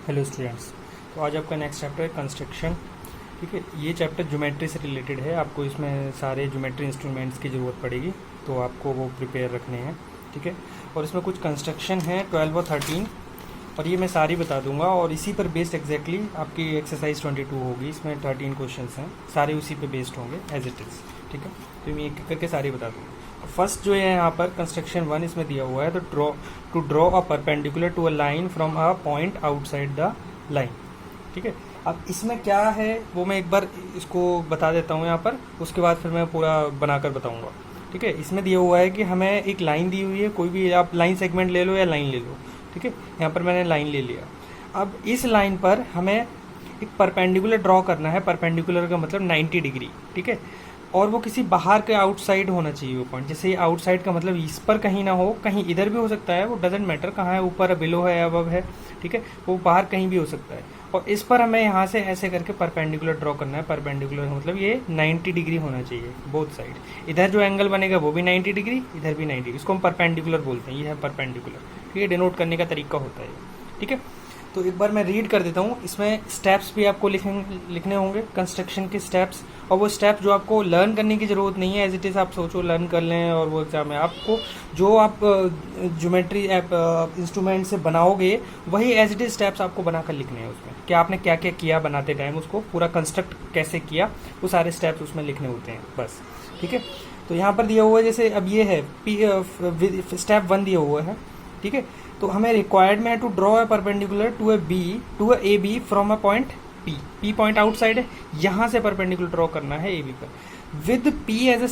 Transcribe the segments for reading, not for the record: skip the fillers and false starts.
Hello students. तो आज आपका नेक्स्ट चैप्टर है कंस्ट्रक्शन। ठीक है, ये चैप्टर ज्योमेट्री से रिलेटेड है। आपको इसमें सारे ज्योमेट्री इंस्ट्रूमेंट्स की ज़रूरत पड़ेगी, तो आपको वो प्रिपेयर रखने हैं। ठीक है, और इसमें कुछ कंस्ट्रक्शन है 12 और 13, और ये मैं सारी बता दूंगा। और इसी पर बेस्ड एग्जैक्टली आपकी एक्सरसाइज 22 होगी। इसमें 13 क्वेश्चन हैं, सारे उसी पे बेस्ड होंगे एज इट इज़। ठीक है, तो मैं एक करके सारी बता दूंगा। फर्स्ट जो है यहाँ पर कंस्ट्रक्शन 1 इसमें दिया हुआ है, तो to draw a perpendicular to a line from a point outside the line. ठीक है, अब इसमें क्या है वो मैं एक बार इसको बता देता हूँ यहाँ पर, उसके बाद फिर मैं पूरा बनाकर बताऊँगा। ठीक है, इसमें दिया हुआ है कि हमें एक लाइन दी हुई है, कोई भी आप लाइन सेगमेंट ले लो या लाइन ले लो। ठीक है, यहाँ पर मैंने लाइन ले लिया। अब इस लाइन पर हमें एक परपेंडिकुलर ड्रॉ करना है। परपेंडिकुलर का मतलब 90 डिग्री। ठीक है, और वो किसी बाहर के आउटसाइड होना चाहिए वो पॉइंट। जैसे आउटसाइड का मतलब इस पर कहीं ना हो, कहीं इधर भी हो सकता है, वो डजेंट मैटर कहाँ है, ऊपर बिलो है अबव है। ठीक है, वो बाहर कहीं भी हो सकता है। और इस पर हमें यहाँ से ऐसे करके परपेंडिकुलर ड्रॉ करना है। परपेंडिकुलर मतलब ये 90 डिग्री होना चाहिए बोथ साइड। इधर जो एंगल बनेगा वो भी 90 डिग्री, इधर भी 90 डिग्री। इसको हम परपेंडिकुलर बोलते हैं, ये है परपेंडिकुलर। ठीक है, डिनोट करने का तरीका होता है। ठीक है, तो एक बार मैं रीड कर देता हूँ। इसमें स्टेप्स भी आपको लिखने होंगे, कंस्ट्रक्शन के स्टेप्स। और वो स्टेप जो आपको लर्न करने की ज़रूरत नहीं है, एज इट इज़ आप सोचो लर्न कर लें और वो एग्जाम है। आपको जो आप ज्योमेट्री इंस्ट्रूमेंट से बनाओगे वही एज इट इज़ स्टेप्स आपको बनाकर लिखने हैं उसमें, कि आपने क्या क्या किया बनाते टाइम, उसको पूरा कंस्ट्रक्ट कैसे किया, वो सारे स्टेप्स उसमें लिखने होते हैं बस। ठीक है, तो यहाँ पर दिया हुआ है, जैसे अब ये है स्टेप 1 दिया हुआ है। ठीक है, तो हमें रिक्वायर्ड में है to draw a perpendicular to A B from a point P point outside है, यहाँ से परपेंडिकुलर ड्रॉ करना है ए बी पर, with P as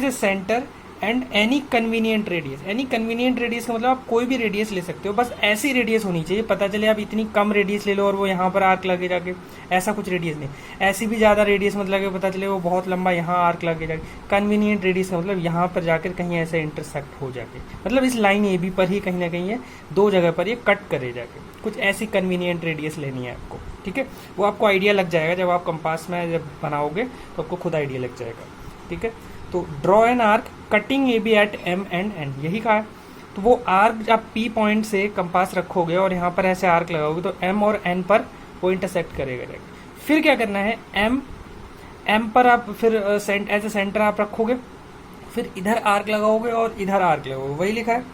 a centre and any convenient radius. Any convenient radius का मतलब आप कोई भी रेडियस ले सकते हो, बस ऐसी रेडियस होनी चाहिए। पता चले आप इतनी कम रेडियस ले लो और वो यहाँ पर आर्क लगे जाके, ऐसा कुछ रेडियस नहीं। ऐसी भी ज़्यादा रेडियस मत लगे, पता चले वो बहुत लंबा यहाँ आर्क लगे जाके। कन्वीनियंट रेडियस का मतलब यहाँ पर जाकर कहीं ऐसे इंटरसेक्ट हो जाके, मतलब इस लाइन ए बी पर ही कहीं ना कहीं ये दो जगह पर ये कट करे जाके, कुछ ऐसी कन्वीनियंट रेडियस लेनी है आपको। ठीक है, वो आपको आइडिया लग जाएगा जब आप कंपास में जब बनाओगे तो आपको खुद आइडिया लग जाएगा। ठीक है, तो draw an arc cutting A B at M and N, यही कहा है। तो वो आर्क आप पी पॉइंट से कंपास रखोगे और यहाँ पर ऐसे आर्क लगाओगे तो एम और एन पर वो इंटरसेक्ट करेगा। फिर क्या करना है, एम पर आप फिर एज ए सेंटर आप रखोगे, फिर इधर आर्क लगाओगे और इधर आर्क लगाओगे। वही लिखा है,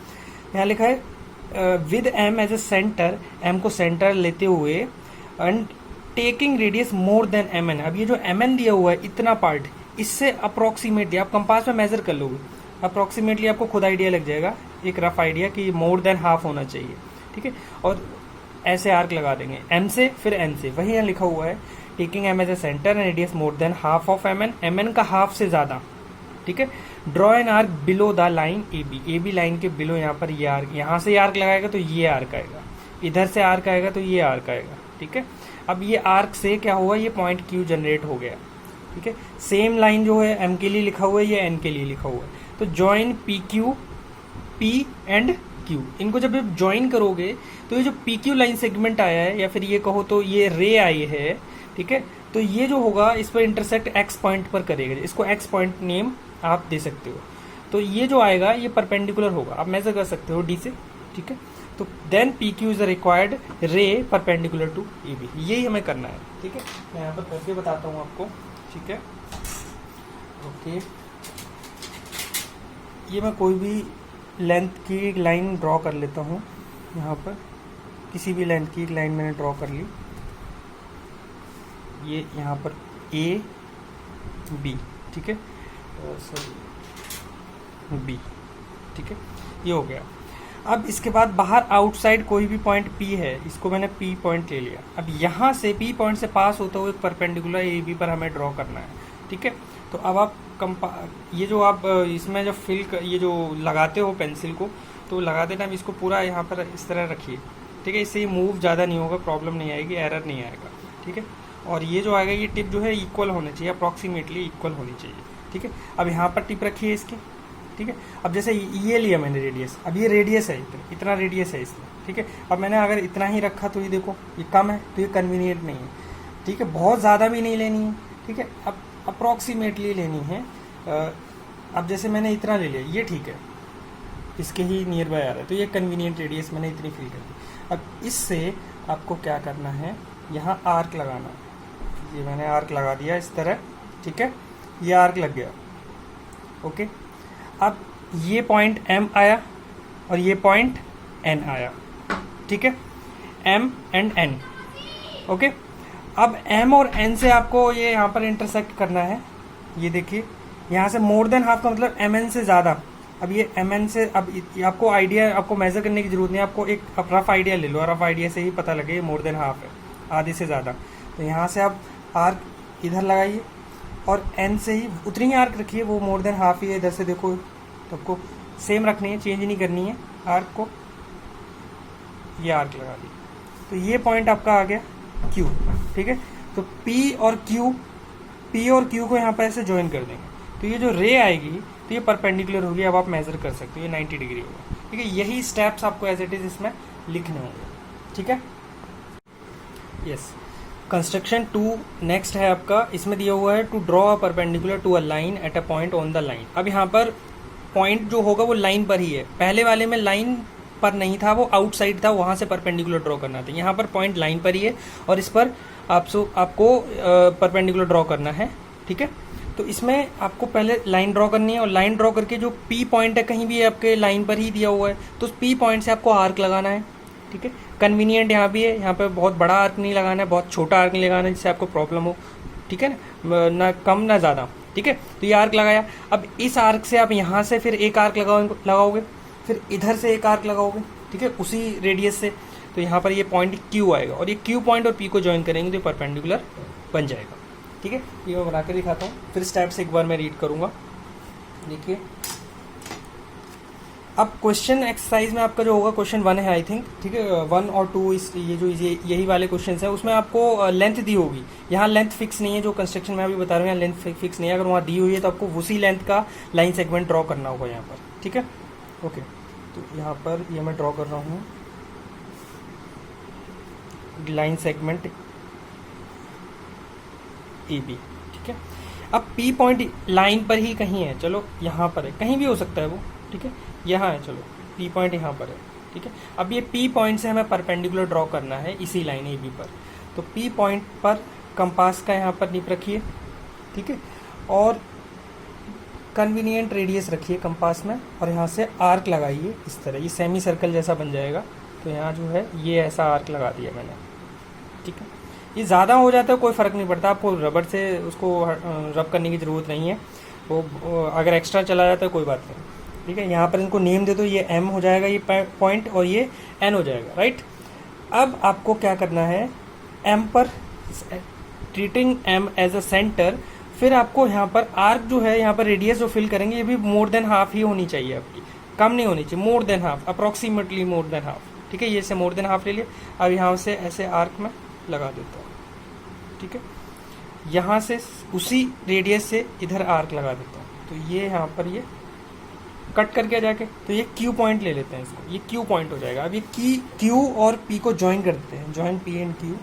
यहाँ लिखा है with M as a centre, M को सेंटर लेते हुए and taking radius more than M N. अब ये जो एम एन दिया हुआ है इतना पार्ट, इससे अप्रोक्सीमेटली आप कंपास में मेजर कर लोगे, अप्रोक्सीमेटली आपको खुद आइडिया लग जाएगा, एक रफ आइडिया कि मोर देन हाफ होना चाहिए। ठीक है, और ऐसे आर्क लगा देंगे एम से फिर एन से। वही यहाँ लिखा हुआ है taking M as a centre and radius more than half of M N का हाफ से ज़्यादा। ठीक है, draw an arc below the line A B line के बिलो, यहाँ पर ये आर्क, यहाँ से आर्क लगाएगा तो ये आर्क आएगा, इधर से आर्क आएगा तो ये आर्क आएगा। ठीक है, अब ये आर्क से क्या हुआ, ये पॉइंट क्यू जनरेट हो गया। ठीक है, सेम लाइन जो है एम के लिए लिखा हुआ है, ये एन के लिए लिखा हुआ है। तो join P Q, P and Q, इनको जब आप ज्वाइन करोगे तो ये जो पी क्यू लाइन सेगमेंट आया है, या फिर ये कहो तो ये रे आई है। ठीक है, तो ये जो होगा इस पर इंटरसेक्ट एक्स पॉइंट पर करेगा, इसको एक्स पॉइंट नेम आप दे सकते हो। तो ये जो आएगा ये परपेंडिकुलर होगा, आप मेजर कर सकते हो डी से। ठीक है, तो then P Q is required ray perpendicular to A B, यही हमें करना है। ठीक है, मैं यहाँ पर करके बताता हूँ आपको। ठीक है, ओके, ये मैं कोई भी लेंथ की एक लाइन ड्रॉ कर लेता हूँ। यहाँ पर किसी भी लेंथ की एक लाइन मैंने ड्रॉ कर ली, ये यहाँ पर ए बी। ठीक है, सॉरी बी। ठीक है, ये हो गया। अब इसके बाद बाहर आउटसाइड कोई भी पॉइंट P है, इसको मैंने P पॉइंट ले लिया। अब यहाँ से P पॉइंट से पास होता हुआ एक परपेंडिकुलर ए बी पर हमें ड्रॉ करना है। ठीक है, तो अब आप ये जो आप इसमें जो ये जो लगाते हो पेंसिल को, तो लगाते टाइम इसको पूरा यहाँ पर इस तरह रखिए। ठीक है, इससे ये मूव ज़्यादा नहीं होगा, प्रॉब्लम नहीं आएगी, एरर नहीं आएगा। ठीक है, और ये जो आएगा ये टिप जो है इक्वल होनी चाहिए, अप्रॉक्सीमेटली इक्वल होनी चाहिए। ठीक है, अब यहाँ पर टिप रखिए इसकी। ठीक है, अब जैसे ये लिया मैंने रेडियस, अब ये रेडियस है, इतना रेडियस है इसमें। ठीक है, अब मैंने अगर इतना ही रखा तो ये देखो ये कम है, तो ये कन्वीनियंट नहीं है। ठीक है, बहुत ज़्यादा भी नहीं लेनी है। ठीक है, अब अप्रॉक्सीमेटली लेनी है। अब जैसे मैंने इतना ले लिया, ये ठीक है, इसके ही नियर बाय आ रहा है, तो ये कन्वीनियंट रेडियस मैंने इतनी फिल कर दी। अब इससे आपको क्या करना है, यहाँ आर्क लगाना है। ये मैंने आर्क लगा दिया इस तरह, ठीक है, ये आर्क लग गया। ओके, अब ये पॉइंट M आया और ये पॉइंट N आया, ठीक है, M एंड N। ओके, अब M और N से आपको ये यहाँ पर इंटरसेक्ट करना है। ये देखिए यहाँ से मोर देन हाफ का मतलब MN से ज़्यादा। अब ये MN से, अब आपको आइडिया, आपको मेजर करने की जरूरत नहीं, आपको एक रफ आइडिया ले लो, रफ आइडिया से ही पता लगे ये मोर देन हाफ है, आधे से ज़्यादा। तो यहाँ से आप आर्क इधर लगाइए और N से ही उतनी ही आर्क रखिए, वो मोर देन हाफ ही है। इधर से देखो, तो आपको सेम रखनी है, चेंज नहीं करनी है आर्क को। ये आर्क लगा दी, तो ये पॉइंट आपका आ गया Q, ठीक है। तो P और Q को यहाँ पर ऐसे ज्वाइन कर देंगे, तो ये जो रे आएगी तो ये परपेंडिकुलर होगी। अब आप मेजर कर सकते हो, ये 90 डिग्री होगा, ठीक है। यही स्टेप्स आपको एज इट इज इसमें लिखने होंगे, ठीक है। यस, कंस्ट्रक्शन 2 नेक्स्ट है आपका। इसमें दिया हुआ है to draw a perpendicular to a line at a point on the line. अब यहाँ पर पॉइंट जो होगा वो लाइन पर ही है, पहले वाले में लाइन पर नहीं था, वो आउटसाइड था, वहाँ से परपेंडिकुलर ड्रॉ करना था। यहाँ पर पॉइंट लाइन पर ही है और इस पर आपको परपेंडिकुलर ड्रॉ करना है, ठीक है। तो इसमें आपको पहले लाइन ड्रॉ करनी है और लाइन ड्रॉ करके जो P पॉइंट है, कहीं भी आपके लाइन पर ही दिया हुआ है, तो उस P पॉइंट से आपको आर्क लगाना है, ठीक है। कन्वीनियंट यहाँ भी है, यहाँ पे बहुत बड़ा आर्क नहीं लगाना है, बहुत छोटा आर्क नहीं लगाना है जिससे आपको प्रॉब्लम हो, ठीक है ना कम ना ज़्यादा, ठीक है। तो ये आर्क लगाया। अब इस आर्क से आप यहाँ से फिर एक आर्क लगाओगे, फिर इधर से एक आर्क लगाओगे, ठीक है, उसी रेडियस से। तो यहाँ पर ये पॉइंट Q आएगा और ये Q पॉइंट और P को ज्वाइन करेंगे तो ये परपेंडिकुलर बन जाएगा, ठीक है। ये मैं बना कर दिखाता हूँ, फिर स्टेप्स एक बार मैं रीड करूँगा। देखिए, अब क्वेश्चन एक्सरसाइज में आपका जो होगा क्वेश्चन 1 है आई थिंक, ठीक है, 1 और 2 इस यही वाले क्वेश्चन है। उसमें आपको लेंथ दी होगी, यहाँ लेंथ फिक्स नहीं है, जो कंस्ट्रक्शन में अभी बता रहे हैं लेंथ फिक्स नहीं है। अगर वहाँ दी हुई है तो आपको उसी लेंथ का लाइन सेगमेंट ड्रॉ करना होगा यहाँ पर, ठीक है। ओके, तो यहाँ पर ये मैं ड्रॉ कर रहा हूँ लाइन सेगमेंट AB, ठीक है। अब P पॉइंट लाइन पर ही कहीं है, चलो यहाँ पर है, कहीं भी हो सकता है वो, ठीक है, यहाँ है, चलो P पॉइंट यहाँ पर है, ठीक है। अब ये P पॉइंट से हमें परपेंडिकुलर ड्रॉ करना है इसी लाइन AB पर। तो P पॉइंट पर कंपास का यहाँ पर निप रखिए, ठीक है, और कन्वीनियंट रेडियस रखिए कंपास में और यहाँ से आर्क लगाइए इस तरह, ये सेमी सर्कल जैसा बन जाएगा। तो यहाँ जो है ये ऐसा आर्क लगा दिया मैंने, ठीक है। ये ज़्यादा हो जाता है कोई फ़र्क नहीं पड़ता, आपको रबर से उसको रब करने की ज़रूरत नहीं है, वो अगर एक्स्ट्रा चला जाता है कोई बात नहीं, ठीक है। यहाँ पर इनको नेम दे दो, ये M हो जाएगा ये पॉइंट और ये N हो जाएगा, राइट। अब आपको क्या करना है, M पर treating M as a centre, फिर आपको यहाँ पर आर्क जो है, यहाँ पर रेडियस जो फिल करेंगे ये भी मोर देन हाफ ही होनी चाहिए आपकी, कम नहीं होनी चाहिए, मोर देन हाफ, अप्रॉक्सीमेटली मोर देन हाफ, ठीक है। ये से मोर देन हाफ ले लिया। अब यहाँ से ऐसे आर्क में लगा देता हूँ, ठीक है। यहाँ से उसी रेडियस से इधर आर्क लगा देता हूँ, तो ये यहाँ पर ये कट करके जाके, तो ये Q पॉइंट ले लेते हैं इसको, ये Q पॉइंट हो जाएगा। अब ये Q और P को ज्वाइन कर देते हैं, ज्वाइन P एंड Q,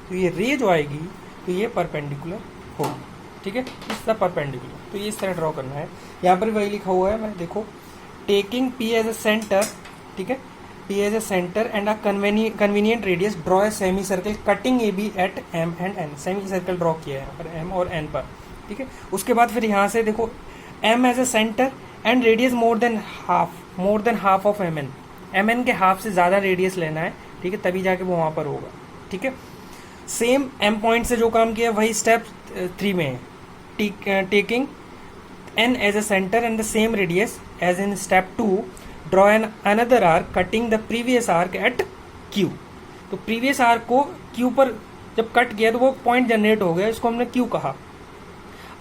तो ये रे जो आएगी तो ये परपेंडिकुलर होगी, ठीक है, इस तरह परपेंडिकुलर। तो ये इस तरह ड्रॉ करना है। यहाँ पर वही लिखा हुआ है, मैं देखो, taking P as a centre, ठीक है, P as a centre and a convenient radius, draw a semi circle cutting AB at M and N। Semi circle draw किया है यहाँ पर M और N पर, ठीक है। उसके बाद फिर यहाँ से देखो M as a centre and radius more than half of MN के हाफ से ज़्यादा रेडियस लेना है, ठीक है, तभी जाके वो वहाँ पर होगा, ठीक है। सेम M पॉइंट से जो काम किया वही स्टेप 3 में है, taking N as a center and the same radius as in step 2, draw another arc cutting the previous arc at Q। तो previous arc को Q पर जब कट किया तो वो पॉइंट जनरेट हो गया, इसको हमने Q कहा।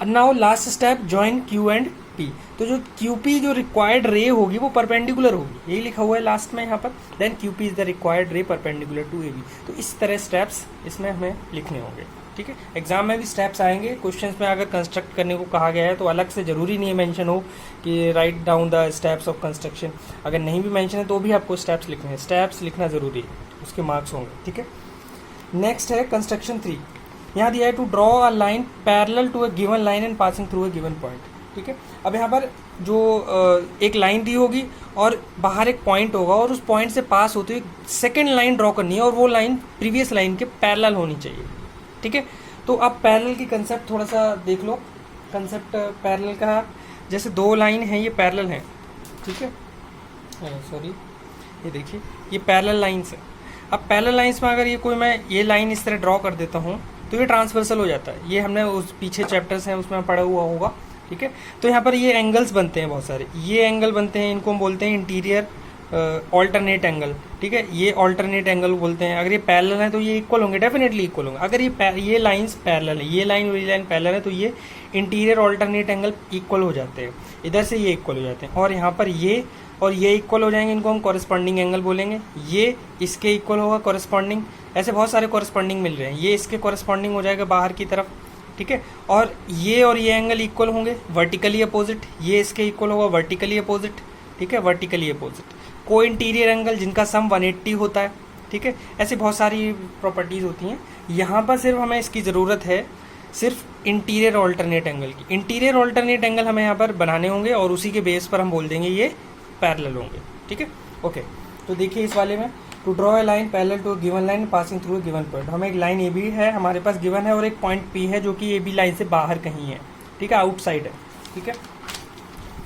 Now last step, join Q and P। तो जो QP जो रिक्वायर्ड रे होगी वो परपेंडिकुलर होगी, यही लिखा हुआ है लास्ट में यहाँ पर। Then QP is the required ray perpendicular to AB। तो इस तरह स्टेप्स इसमें हमें लिखने होंगे, ठीक है। एग्जाम में भी स्टेप्स आएंगे, क्वेश्चंस में अगर कंस्ट्रक्ट करने को कहा गया है तो अलग से ज़रूरी नहीं मेंशन हो कि write down the steps of construction. अगर नहीं भी मेंशन है तो भी आपको स्टेप्स लिखने हैं, स्टेप्स लिखना ज़रूरी है, उसके मार्क्स होंगे, ठीक है। नेक्स्ट है कंस्ट्रक्शन 3। यहाँ दिया है to draw a line parallel to a given line and passing through a given point. ठीक है। अब यहाँ पर जो एक लाइन दी होगी और बाहर एक पॉइंट होगा और उस पॉइंट से पास होते हुए सेकेंड लाइन ड्रॉ करनी है और वो लाइन प्रीवियस लाइन के पैरेलल होनी चाहिए, ठीक है। तो अब पैरेलल की कंसेप्ट थोड़ा सा देख लो। कंसेप्ट पैरेलल का, जैसे दो लाइन है ये पैरेलल है, ठीक है, सॉरी ये देखिए ये पैरेलल लाइंस है। अब पैरेलल लाइंस में अगर ये कोई मैं ये लाइन इस तरह ड्रॉ कर देता हूँ तो ये ट्रांसवर्सल हो जाता है। ये हमने उस पीछे चैप्टर्स हैं उसमें पढ़ा हुआ होगा, ठीक है। तो यहाँ पर ये एंगल्स बनते हैं बहुत सारे, ये एंगल बनते हैं, इनको हम बोलते हैं इंटीरियर ऑल्टरनेट एंगल, ठीक है। ये ऑल्टरनेट एंगल बोलते हैं। अगर ये पैरेलल है तो ये इक्वल होंगे, डेफिनेटली इक्वल होंगे। अगर ये लाइंस पैरेलल है, ये लाइन और ये लाइन पैरेलल है तो ये इंटीरियर ऑल्टरनेट एंगल इक्वल हो जाते हैं, इधर से ये इक्वल हो जाते हैं। और यहाँ पर ये और ये इक्वल हो जाएंगे, इनको हम कॉरेस्पॉन्डिंग एंगल बोलेंगे। ये इसके इक्वल होगा कॉरेस्पॉन्डिंग, ऐसे बहुत सारे कॉरेस्पॉन्डिंग मिल रहे हैं। ये इसके कॉरेस्पॉन्डिंग हो जाएगा बाहर की तरफ, ठीक है। और ये एंगल इक्वल होंगे वर्टिकली अपोजिट, ये इसके इक्वल होगा वर्टिकली अपोजिट, ठीक है, वर्टिकली अपोजिट। को इंटीरियर एंगल जिनका सम 180 होता है, ठीक है। ऐसी बहुत सारी प्रॉपर्टीज़ होती हैं। यहाँ पर सिर्फ हमें इसकी ज़रूरत है सिर्फ इंटीरियर ऑल्टरनेट एंगल की। इंटीरियर ऑल्टरनेट एंगल हमें यहाँ पर बनाने होंगे और उसी के बेस पर हम बोल देंगे ये पैरेलल होंगे, ठीक है। ओके, तो देखिए इस वाले में to draw a line parallel to given line passing through a given point. हमें एक लाइन ए बी है हमारे पास गिवन है और एक पॉइंट पी है जो कि ए बी लाइन से बाहर कहीं है, ठीक है, आउटसाइड है, ठीक है।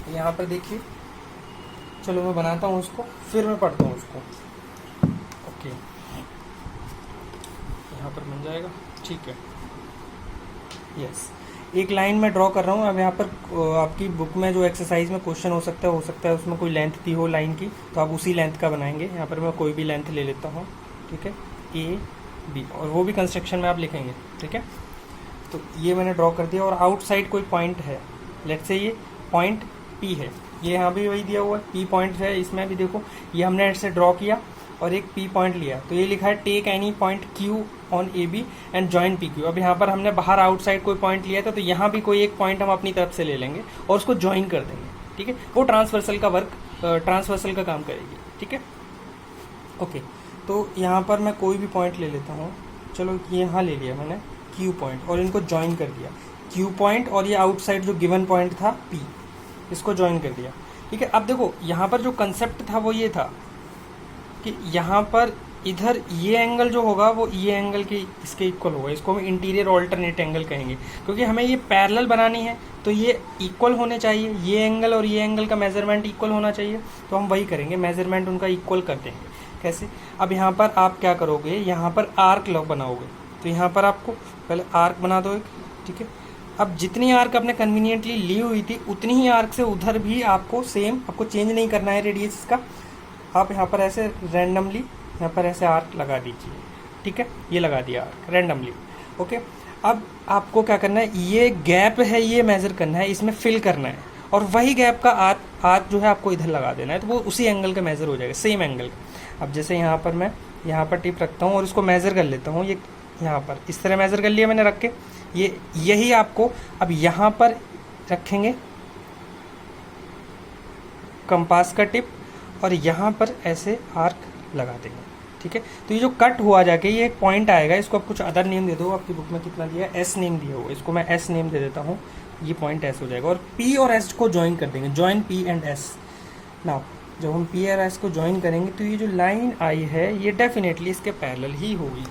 यहाँ पर देखिए, चलो मैं बनाता हूँ उसको फिर मैं पढ़ता हूँ उसको। ओके, यहाँ पर बन जाएगा, ठीक है। यस, एक लाइन में ड्रॉ कर रहा हूँ। अब यहाँ पर आपकी बुक में जो एक्सरसाइज में क्वेश्चन हो सकता है उसमें कोई लेंथ दी हो लाइन की, तो आप उसी लेंथ का बनाएंगे। यहाँ पर मैं कोई भी लेंथ ले लेता हूँ, ठीक है, ए बी, और वो भी कंस्ट्रक्शन में आप लिखेंगे, ठीक है। तो ये मैंने ड्रॉ कर दिया और आउटसाइड कोई पॉइंट है, लेट्स से ये पॉइंट पी है, ये यहाँ भी वही दिया हुआ है, पी पॉइंट है। इसमें भी देखो ये हमने ऐसे ड्रॉ किया और एक पी पॉइंट लिया, तो ये लिखा है take any point Q on A B and join P Q. अब यहाँ पर हमने बाहर आउटसाइड कोई पॉइंट लिया था, तो यहाँ भी कोई एक पॉइंट हम अपनी तरफ से ले लेंगे और उसको ज्वाइन कर देंगे, ठीक है। वो ट्रांसवर्सल का काम करेगी, ठीक है। ओके, तो यहाँ पर मैं कोई भी पॉइंट ले लेता हूँ। चलो ये यहाँ ले लिया मैंने क्यू पॉइंट और इनको ज्वाइन कर दिया, क्यू पॉइंट और ये आउटसाइड जो गिवन पॉइंट था पी, इसको ज्वाइन कर दिया, ठीक है। अब देखो यहाँ पर जो कंसेप्ट था वो ये था कि यहाँ पर इधर ये एंगल जो होगा वो ये एंगल के इसके इक्वल होगा, इसको हम इंटीरियर ऑल्टरनेट एंगल कहेंगे, क्योंकि हमें ये पैरेलल बनानी है तो ये इक्वल होने चाहिए। ये एंगल और ये एंगल का मेजरमेंट इक्वल होना चाहिए, तो हम वही करेंगे, मेजरमेंट उनका इक्वल कर देंगे। कैसे? अब यहाँ पर आप क्या करोगे, यहाँ पर आर्क बनाओगे, तो यहाँ पर आपको पहले आर्क बना दो एक, ठीक है। अब जितनी आर्क आपने कन्वीनियंटली ली हुई थी उतनी ही आर्क से उधर भी आपको सेम, आपको चेंज नहीं करना है रेडियस का। आप यहाँ पर ऐसे रैंडमली यहाँ पर ऐसे आर्क लगा दीजिए, ठीक है, ये लगा दिया आर्क रैंडमली। ओके, अब आपको क्या करना है, ये गैप है ये मेज़र करना है, इसमें फिल करना है, और वही गैप का आर्क जो है आपको इधर लगा देना है, तो वो उसी एंगल का मेज़र हो जाएगा, सेम एंगल का। अब जैसे यहाँ पर मैं यहाँ पर टिप रखता हूँ और इसको मेज़र कर लेता हूँ, ये यहाँ पर इस तरह मेज़र कर लिया मैंने रख के, यही आपको अब यहाँ पर रखेंगे कंपास का टिप और यहाँ पर ऐसे आर्क लगा देंगे, ठीक है। तो ये जो कट हुआ जाके ये एक पॉइंट आएगा, इसको आप कुछ अदर नेम दे दो, आपकी बुक में कितना दिया है, एस नेम दिया हुआ, इसको मैं एस नेम दे देता हूँ, ये पॉइंट एस हो जाएगा। और पी और एस को ज्वाइन कर देंगे, join P and S. Now जब हम पी और एस को ज्वाइन करेंगे तो ये जो लाइन आई है ये डेफिनेटली इसके पैरेलल ही होगी,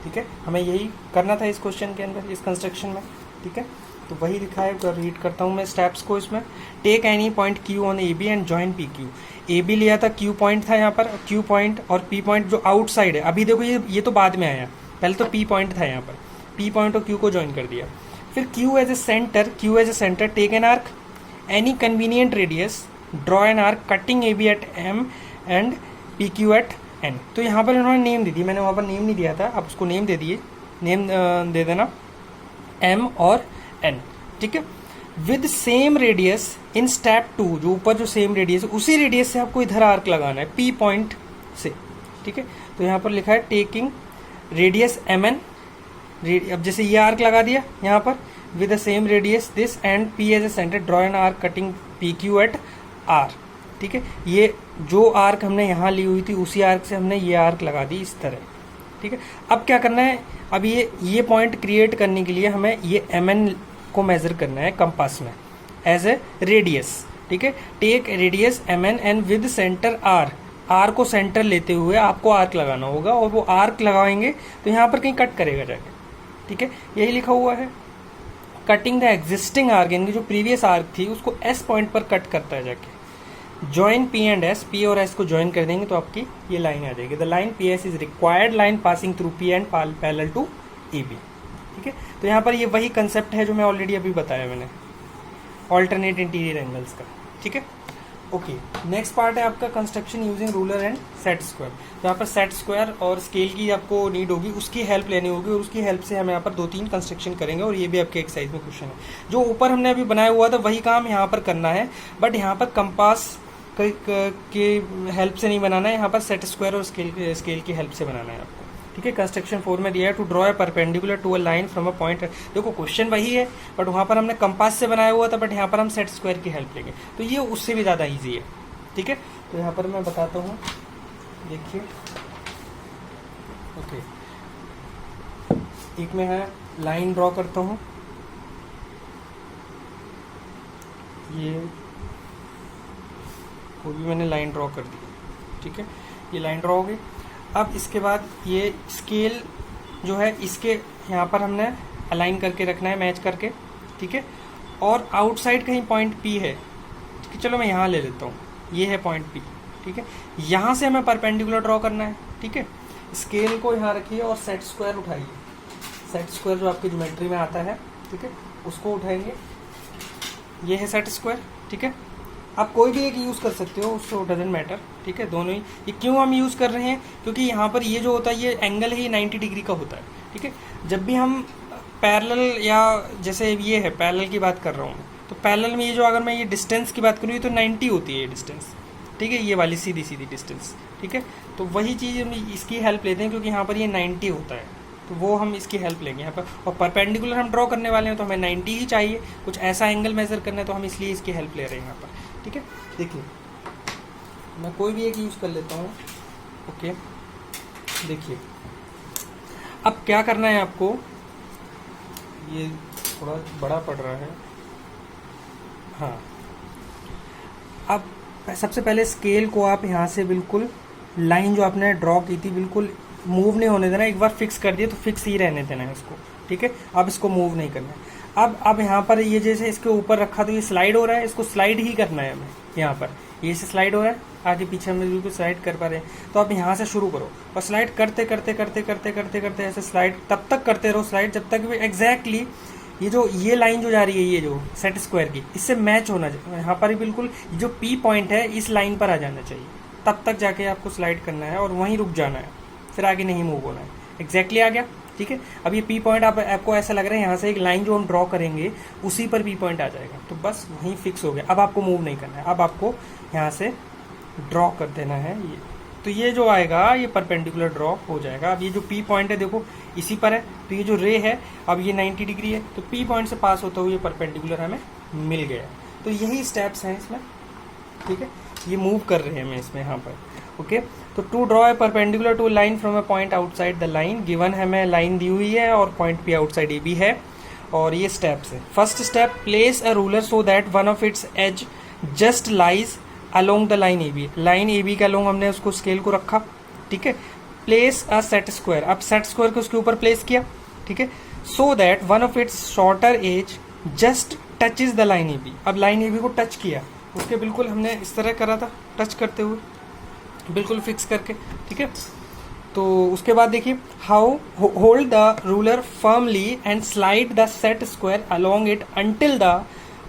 ठीक है। हमें यही करना था इस क्वेश्चन के अंदर, इस कंस्ट्रक्शन में, ठीक है। तो वही लिखा है, रीड करता हूँ मैं स्टेप्स को इसमें। Take any point Q on A B and join P Q. A B लिया था, क्यू पॉइंट था यहाँ पर, क्यू पॉइंट और पी पॉइंट जो आउटसाइड है, अभी देखो ये तो बाद में आया, पहले तो पी पॉइंट था यहाँ पर, पी पॉइंट और क्यू को ज्वाइन कर दिया। फिर Q as a centre, take an arc any convenient radius, draw an arc cutting A B at M and P Q at N. तो यहाँ पर इन्होंने नेम दे दी, मैंने वहाँ पर नेम नहीं दिया था, आप उसको नेम दे दिए, नेम दे देना एम और एन, ठीक है। With same radius in step 2, जो ऊपर जो सेम रेडियस है उसी रेडियस से आपको इधर आर्क लगाना है पी पॉइंट से, ठीक है। तो यहाँ पर लिखा है टेकिंग रेडियस एम एन, अब जैसे ये आर्क लगा दिया यहाँ पर, with the same radius this and P as a centre, draw an arc cutting P Q at R, ठीक है। ये जो आर्क हमने यहाँ ली हुई थी उसी आर्क से हमने ये आर्क लगा दी इस तरह, ठीक है। अब क्या करना है, अब ये पॉइंट क्रिएट करने के लिए हमें ये एम एन को मेज़र करना है कंपास में, एज ए रेडियस, ठीक है। Take radius mn and with centre r को सेंटर लेते हुए आपको आर्क लगाना होगा, और वो आर्क लगाएंगे तो यहाँ पर कहीं कट करेगा जाके, ठीक है। यही लिखा हुआ है, कटिंग द एग्जिस्टिंग आर्क, यानी जो प्रीवियस आर्क थी उसको s पॉइंट पर कट करता है जाके। Join p and s, p और s को ज्वाइन कर देंगे तो आपकी ये लाइन आ जाएगी। The line PS is required line passing through p and parallel to AB, ठीक है। तो यहाँ पर ये वही कंसेप्ट है जो मैं ऑलरेडी अभी बताया मैंने, ऑल्टरनेट इंटीरियर एंगल्स का, ठीक है। ओके, नेक्स्ट पार्ट है आपका construction using ruler and set square. तो यहाँ पर सेट स्क्वायर और स्केल की आपको नीड होगी, उसकी हेल्प लेनी होगी, और उसकी हेल्प से हम यहाँ पर 2-3 कंस्ट्रक्शन करेंगे, और ये भी आपके एक्सरसाइज में क्वेश्चन है। जो ऊपर हमने अभी बनाया हुआ था वही काम यहाँ पर करना है, बट यहाँ पर कंपास के हेल्प से नहीं बनाना है, यहाँ पर सेट स्क्वायर और स्केल की हेल्प से बनाना है आपको, ठीक है। कंस्ट्रक्शन 4 में दिया है to draw a perpendicular to a line from a point. देखो क्वेश्चन वही है, बट वहाँ पर हमने कंपास से बनाया हुआ था, बट यहाँ पर हम सेट स्क्वायर की हेल्प लेंगे, तो ये उससे भी ज़्यादा ईजी है, ठीक है। तो यहाँ पर मैं बताता हूँ, देखिए, ओके, एक में है लाइन ड्रॉ करता हूँ, ये वो भी मैंने लाइन ड्रॉ कर दी, ठीक है। ये लाइन ड्रॉ हो गई। अब इसके बाद ये स्केल जो है इसके यहाँ पर हमने अलाइन करके रखना है, मैच करके, ठीक है। और आउटसाइड कहीं पॉइंट P है, ठीक है, चलो मैं यहाँ ले लेता हूँ, ये है पॉइंट P, ठीक है। यहाँ से हमें परपेंडिकुलर ड्रॉ करना है, ठीक है। स्केल को यहाँ रखिए और सेट स्क्वायर उठाइए, सेट स्क्वायर जो आपकी ज्योमेट्री में आता है, ठीक है, उसको उठाएंगे, ये है सेट स्क्वायर, ठीक है। आप कोई भी एक यूज़ कर सकते हो, उसको डजेंट मैटर, ठीक है, दोनों ही। ये क्यों हम यूज़ कर रहे हैं, क्योंकि यहाँ पर ये जो होता है ये एंगल है, ये 90 डिग्री का होता है, ठीक है। जब भी हम पैरेलल, या जैसे ये है पैरेलल की बात कर रहा हूँ, तो पैरेलल में ये जो, अगर मैं ये डिस्टेंस की बात करूँ, ये तो 90 होती है ये डिस्टेंस, ठीक है, ये वाली सीधी सीधी डिस्टेंस, ठीक है। तो वही चीज़ हम इसकी हेल्प लेते हैं, क्योंकि यहाँ पर ये 90 होता है, तो वो हम इसकी हेल्प लेंगे यहाँ पर। और परपेंडिकुलर हम ड्रॉ करने वाले हैं तो हमें 90 ही चाहिए, कुछ ऐसा एंगल मेजर करना है, तो हम इसलिए इसकी हेल्प ले रहे हैं यहाँ पर, ठीक है। देखिए मैं कोई भी एक यूज़ कर लेता हूँ, ओके। देखिए अब क्या करना है आपको, ये थोड़ा बड़ा पड़ रहा है, हाँ। अब सबसे पहले स्केल को आप यहाँ से बिल्कुल लाइन जो आपने ड्रॉ की थी बिल्कुल मूव नहीं होने देना, एक बार फिक्स कर दिए तो फिक्स ही रहने देना है इसको, ठीक है। अब इसको मूव नहीं करना है। अब यहाँ पर ये जैसे इसके ऊपर रखा तो ये स्लाइड हो रहा है, इसको स्लाइड ही करना है हमें, यहाँ पर ये से स्लाइड हो रहा है, आगे पीछे हम बिल्कुल स्लाइड कर पा रहे हैं। तो आप यहाँ से शुरू करो और स्लाइड करते करते करते करते करते करते ऐसे स्लाइड तब तक करते रहो, स्लाइड जब तक भी एग्जैक्टली ये लाइन जो जा रही है, ये जो सेट स्क्वायर की, इससे मैच होना चाहिए। यहाँ पर ही बिल्कुल जो P पॉइंट है इस लाइन पर आ जाना चाहिए, तब तक जाके आपको स्लाइड करना है और वहीं रुक जाना है, फिर आगे नहीं मूव होना है। एग्जैक्टली आ गया, ठीक है। अब ये P पॉइंट आपको ऐसा लग रहा है यहाँ से एक लाइन जो हम ड्रॉ करेंगे उसी पर P पॉइंट आ जाएगा, तो बस वहीं फिक्स हो गया। अब आपको मूव नहीं करना है, अब आपको यहाँ से ड्रॉ कर देना है ये, तो ये जो आएगा ये परपेंडिकुलर ड्रॉ हो जाएगा। अब ये जो P पॉइंट है देखो इसी पर है, तो ये जो रे है अब ये 90 डिग्री है, तो P पॉइंट से पास होता हुआ ये परपेंडिकुलर हमें मिल गया। तो यही स्टेप्स हैं इसमें, ठीक है। ये मूव कर रहे हैं मैं इसमें यहाँ पर, ओके। तो to draw a perpendicular to line from a point outside the line, given हमें लाइन दी हुई है और पॉइंट P आउटसाइड AB है, और ये स्टेप्स है। First step, place a ruler so that one of its edge just lies along the line AB। Line AB के अलोंग हमने उसको स्केल को रखा, ठीक है। प्लेस अ सेट स्क्वायर, अब सेट स्क्वायर को उसके ऊपर प्लेस किया, ठीक है। So that one of its shorter edge just touches the line AB। अब लाइन AB को टच किया, उसके बिल्कुल हमने इस तरह करा था, टच करते हुए बिल्कुल फिक्स करके, ठीक है। तो उसके बाद देखिए, how hold the ruler firmly and slide the set square along it until the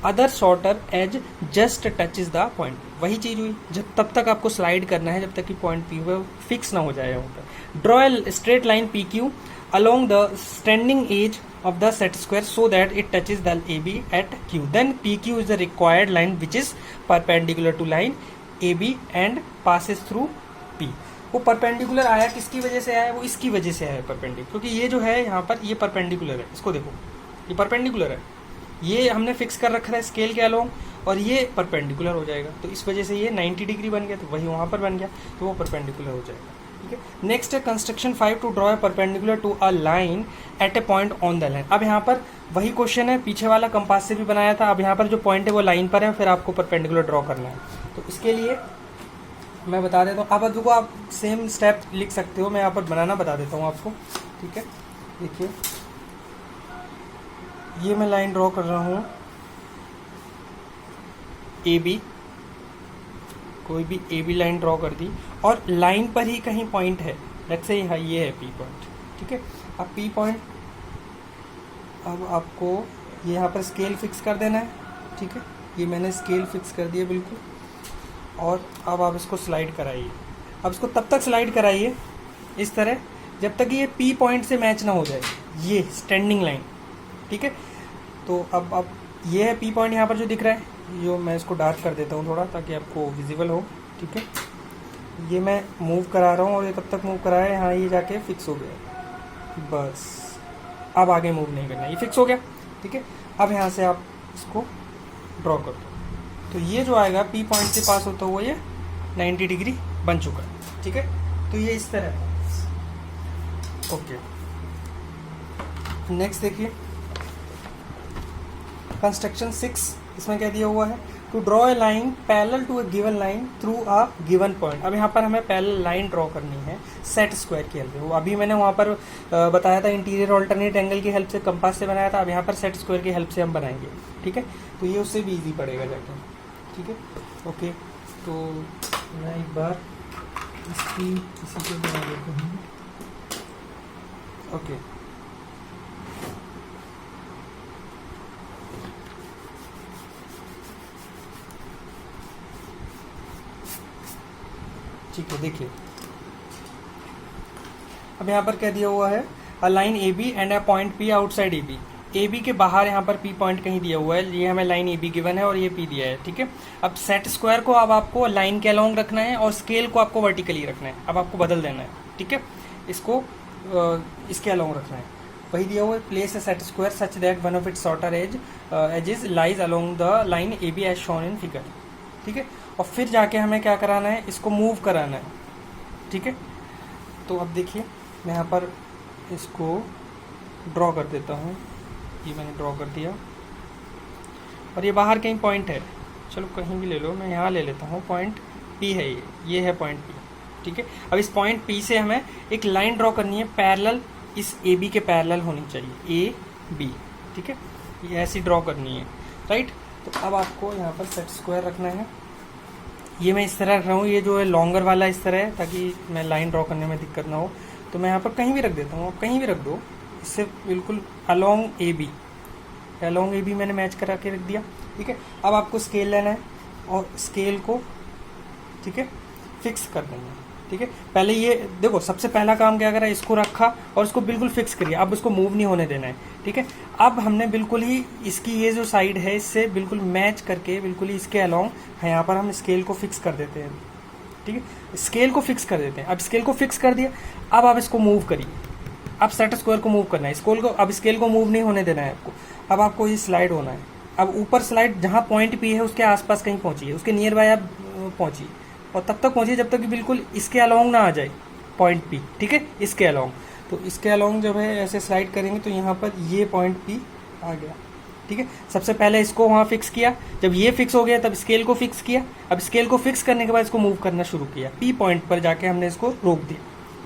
other shorter edge just touches the point. वही चीज हुई, जब तब तक आपको स्लाइड करना है जब तक कि पॉइंट P हुआ फिक्स ना हो जाए वहाँ पर। Draw a straight line PQ along the standing edge of the set square so that it touches the AB at Q. Then PQ is the required line which is perpendicular to line AB and passes through P. वो perpendicular आया किसकी वजह से आया, वो इसकी वजह से आया परपेंडिकुलर, क्योंकि ये जो है यहाँ पर ये परपेंडिकुलर है, इसको देखो ये परपेंडिकुलर है, ये हमने फिक्स कर रखा है स्केल के अलोंग, और ये परपेंडिकुलर हो जाएगा, तो इस वजह से ये 90 डिग्री बन गया, तो वही वहाँ पर बन गया, तो वो परपेंडिकुलर हो जाएगा, ठीक है। नेक्स्ट है construction 5 to draw a perpendicular to a line at a point on the line. अब यहाँ पर वही क्वेश्चन है, पीछे वाला कंपास से भी बनाया था। अब यहाँ पर जो पॉइंट है वो लाइन पर है, फिर आपको परपेंडिकुलर ड्रॉ करना है। तो इसके लिए मैं बता देता हूँ, अब देखो आप सेम स्टेप लिख सकते हो, मैं यहाँ पर बनाना बता देता हूँ आपको, ठीक है। देखिए ये मैं लाइन ड्रॉ कर रहा हूँ ए बी, कोई भी ए बी लाइन ड्रॉ कर दी और लाइन पर ही कहीं पॉइंट है, लेट्स से ये है पी पॉइंट, ठीक है। अब पी पॉइंट, अब आपको ये यहाँ पर स्केल फिक्स कर देना है, ठीक है। ये मैंने स्केल फिक्स कर दिया बिल्कुल, और अब आप इसको स्लाइड कराइए। अब इसको तब तक स्लाइड कराइए इस तरह जब तक ये पी पॉइंट से मैच ना हो जाए, ये स्टैंडिंग लाइन, ठीक है। तो अब ये है पी पॉइंट यहाँ पर जो दिख रहा है, जो मैं इसको डार्क कर देता हूँ थोड़ा ताकि आपको विजिबल हो, ठीक है। ये मैं मूव करा रहा हूँ और ये तब तक मूव कराया, यहाँ ये जाके फिक्स हो गया, बस अब आगे मूव नहीं करना, ये फिक्स हो गया, ठीक है। अब यहाँ से आप इसको ड्रॉ कर दो, तो ये जो आएगा पी पॉइंट से पास होता हुआ ये 90 डिग्री बन चुका है, ठीक है। तो ये इस तरह, ओके। नेक्स्ट देखिए कंस्ट्रक्शन 6, इसमें क्या दिया हुआ है, to draw a line parallel to a given line through a given point. अब यहाँ पर हमें पैरेलल लाइन ड्रॉ करनी है सेट स्क्वायर की हेल्प से। वो अभी मैंने वहाँ पर बताया था इंटीरियर ऑल्टरनेट एंगल की हेल्प से, कंपास से बनाया था। अब यहाँ पर सेट स्क्वायर की हेल्प से हम बनाएंगे, ठीक है। तो ये उससे भी ईजी पड़ेगा जाके, ठीक है, ओके। तो मैं एक बार इसकी इसी को बना देता हूँ, ओके। ठीक है, देखिए अब यहाँ पर क्या दिया हुआ है, a line A B and a point P outside A B. A B के बाहर यहाँ पर पी पॉइंट कहीं दिया हुआ है, ये हमें लाइन ए बी गिवन है और ये पी दिया है, ठीक है। अब सेट स्क्वायर को अब आपको लाइन के अलोंग रखना है और स्केल को आपको वर्टिकली रखना है। अब आपको बदल देना है, ठीक है, इसको इसके अलोंग रखना है। वही दिया हुआ है, place a set square such that one of its shorter edges lies along the line A B as shown in figure, ठीक है। और फिर जाके हमें क्या कराना है, इसको मूव कराना है, ठीक है। तो अब देखिए मैं यहाँ पर इसको ड्रॉ कर देता हूँ, ये मैंने ड्रॉ कर दिया और ये बाहर कहीं पॉइंट है, चलो कहीं भी ले लो, मैं यहाँ ले लेता हूँ, पॉइंट पी है, ये है पॉइंट पी, ठीक है। अब इस पॉइंट पी से हमें एक लाइन ड्रॉ करनी है पैरेलल, इस ए बी के पैरेलल होनी चाहिए, ए बी, ठीक है, ये ऐसी ड्रॉ करनी है, राइट। तो अब आपको यहाँ पर सेट स्क्वायर रखना है, ये मैं इस तरह रख रहा हूँ, ये जो है लॉन्गर वाला इस तरह है ताकि मैं लाइन ड्रॉ करने में दिक्कत ना हो। तो मैं यहाँ पर कहीं भी रख देता हूँ, आप कहीं भी रख दो, इससे बिल्कुल along A B, along A B मैंने मैच करा के रख दिया, ठीक है। अब आपको स्केल लेना है और स्केल को, ठीक है, फिक्स कर देना है, ठीक है। पहले ये देखो, सबसे पहला काम क्या करा, इसको रखा और इसको बिल्कुल फिक्स करिए। अब इसको मूव नहीं होने देना है, ठीक है। अब हमने बिल्कुल ही इसकी ये जो साइड है इससे बिल्कुल मैच करके बिल्कुल ही इसके अलोंग यहाँ पर हम स्केल को फिक्स कर देते हैं, ठीक है। स्केल को फिक्स कर देते हैं। अब स्केल को फिक्स कर दिया, अब आप इसको मूव करिए। अब सेट स्क्वायर को मूव करना है, स्केल को, अब स्केल को मूव नहीं होने देना है आपको। अब आपको ये स्लाइड होना है, अब ऊपर स्लाइड जहाँ पॉइंट पी है उसके आसपास कहीं पहुँचिए, उसके नियर बाय आप पहुँचिए और तब तक पहुँचिए जब तक कि बिल्कुल इसके अलोंग ना आ जाए पॉइंट पी, ठीक है, इसके अलोंग। तो इसके अलोंग जब है ऐसे स्लाइड करेंगे तो यहाँ पर ये पॉइंट पी आ गया, ठीक है। सबसे पहले इसको वहाँ फिक्स किया, जब ये फिक्स हो गया तब स्केल को फिक्स किया। अब स्केल को फिक्स करने के बाद इसको मूव करना शुरू किया, पी पॉइंट पर जाके हमने इसको रोक दिया,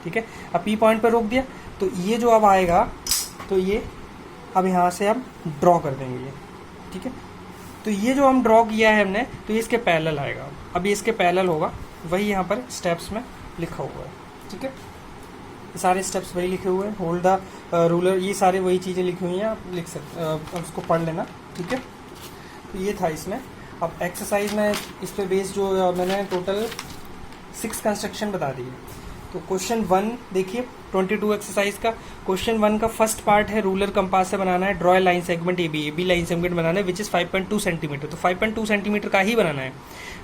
ठीक है। अब पी पॉइंट पर रोक दिया तो ये जो अब आएगा, तो ये अब यहाँ से हम ड्रॉ कर देंगे ये, ठीक है। तो ये जो हम ड्रॉ किया है हमने, तो ये इसके पैरेलल आएगा। अब ये इसके पैरेलल होगा, वही यहाँ पर स्टेप्स में लिखा हुआ है, ठीक है। सारे स्टेप्स वही लिखे हुए हैं, होल्ड द रूलर, ये सारे वही चीज़ें लिखी हुई हैं, आप लिख सकते, उसको पढ़ लेना, ठीक है। तो ये था इसमें। अब एक्सरसाइज में इस पे बेस जो मैंने टोटल 6 कंस्ट्रक्शन बता दी है। तो क्वेश्चन 1 देखिए 22 एक्सरसाइज का क्वेश्चन 1 का फर्स्ट पार्ट है, रूलर कंपास से बनाना है, draw a line segment A B line segment बनाना है विच इज़ 5.2 सेंटीमीटर। तो 5.2 सेंटीमीटर का ही बनाना है।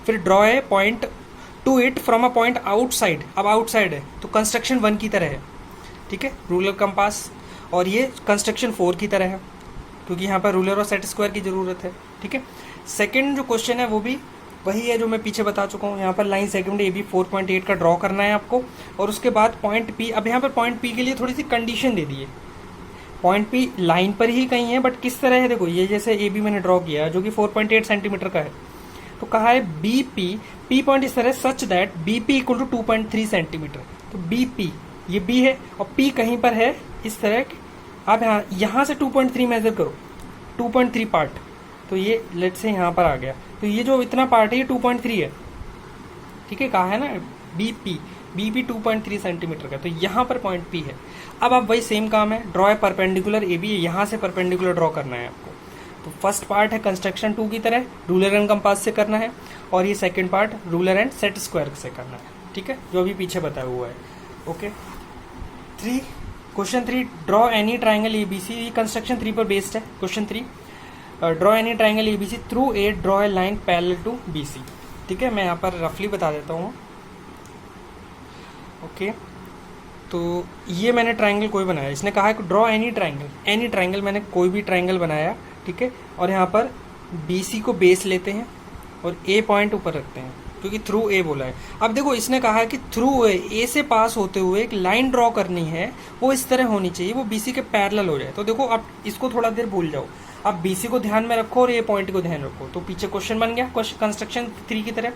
फिर draw a point two it from a point outside. अब आउटसाइड है तो कंस्ट्रक्शन 1 की तरह है, ठीक है, रूलर कंपास, और ये कंस्ट्रक्शन 4 की तरह है क्योंकि यहाँ पर रूलर और सेट स्क्वायर की ज़रूरत है, ठीक है। सेकेंड जो क्वेश्चन है वो भी वही है जो मैं पीछे बता चुका हूँ। यहाँ पर लाइन सेगमेंट ए बी 4.8 का ड्रॉ करना है आपको, और उसके बाद पॉइंट पी। अब यहाँ पर पॉइंट पी के लिए थोड़ी सी कंडीशन दे दी है। पॉइंट पी लाइन पर ही कहीं है, बट किस तरह है, देखो ये जैसे ए बी मैंने ड्रॉ किया जो कि 4.8 सेंटीमीटर का है, तो कहा है बी पी पॉइंट इस तरह such that B P equal to 2.3 centimetre. तो बी पी ये बी है और पी कहीं पर है इस तरह। आप यहाँ से 2.3 मेजर करो, 2.3 पार्ट, तो ये लेट से यहाँ पर आ गया, तो ये जो इतना पार्ट है ये 2.3 है, ठीक है। कहा है ना बी पी 2.3 सेंटीमीटर का, तो यहाँ पर पॉइंट पी है। अब आप वही सेम काम है, ड्रॉ है परपेंडिकुलर ए बी, यहाँ से परपेंडिकुलर ड्रॉ करना है आपको। तो फर्स्ट पार्ट है कंस्ट्रक्शन 2 की तरह, रूलर एंड कंपास से करना है, और ये second part ruler and set square से करना है, ठीक है, जो अभी पीछे बताया हुआ है। Okay, question 3, draw any triangle A B C. ये कंस्ट्रक्शन 3 पर बेस्ड है। Question 3, draw any triangle A B C through A draw a line parallel to B C. ठीक है, मैं यहाँ पर रफली बता देता हूँ। ओके, तो ये मैंने ट्राइंगल कोई बनाया, इसने कहा है कि ड्रॉ एनी ट्राइंगल, मैंने कोई भी ट्राइंगल बनाया, ठीक है, और यहाँ पर बी सी को बेस लेते हैं और ए पॉइंट ऊपर रखते हैं, क्योंकि थ्रू ए बोला है। अब देखो इसने कहा है कि थ्रू ए से पास होते हुए एक लाइन ड्रॉ करनी है, वो इस तरह होनी चाहिए, वो बीसी के पैरेलल हो जाए। तो देखो आप इसको थोड़ा देर भूल जाओ, आप बीसी को ध्यान में रखो और ए पॉइंट को ध्यान रखो, तो पीछे क्वेश्चन बन गया कंस्ट्रक्शन 3 की तरह,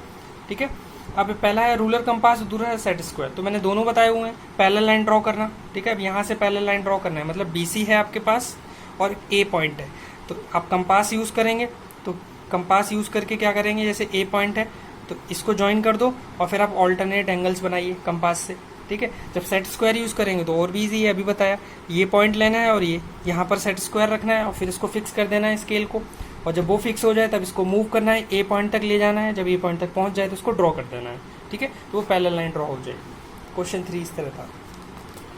ठीक है। अब पहला है रूलर कंपास, दूसरा है सेट स्क्वायर, तो मैंने दोनों बताए हुए हैं। पैरेलल लाइन ड्रॉ करना, ठीक है, अब यहाँ से पैरेलल लाइन ड्रॉ करना है, मतलब बीसी है आपके पास और ए पॉइंट है, तो आप कंपास यूज करेंगे। तो कंपास यूज करके क्या करेंगे, जैसे ए पॉइंट है तो इसको ज्वाइन कर दो और फिर आप ऑल्टरनेट एंगल्स बनाइए कंपास से, ठीक है। जब सेट स्क्वायर यूज करेंगे तो और भी ईजी है, अभी बताया। ये पॉइंट लेना है और ये यहाँ पर सेट स्क्वायर रखना है और फिर इसको फिक्स कर देना है स्केल को, और जब वो फिक्स हो जाए तब इसको मूव करना है, ए पॉइंट तक ले जाना है, जब ए पॉइंट तक पहुँच जाए तो उसको ड्रॉ कर देना है, ठीक है, तो वो पैरेलल लाइन ड्रॉ हो जाएगी। क्वेश्चन 3 इस तरह था,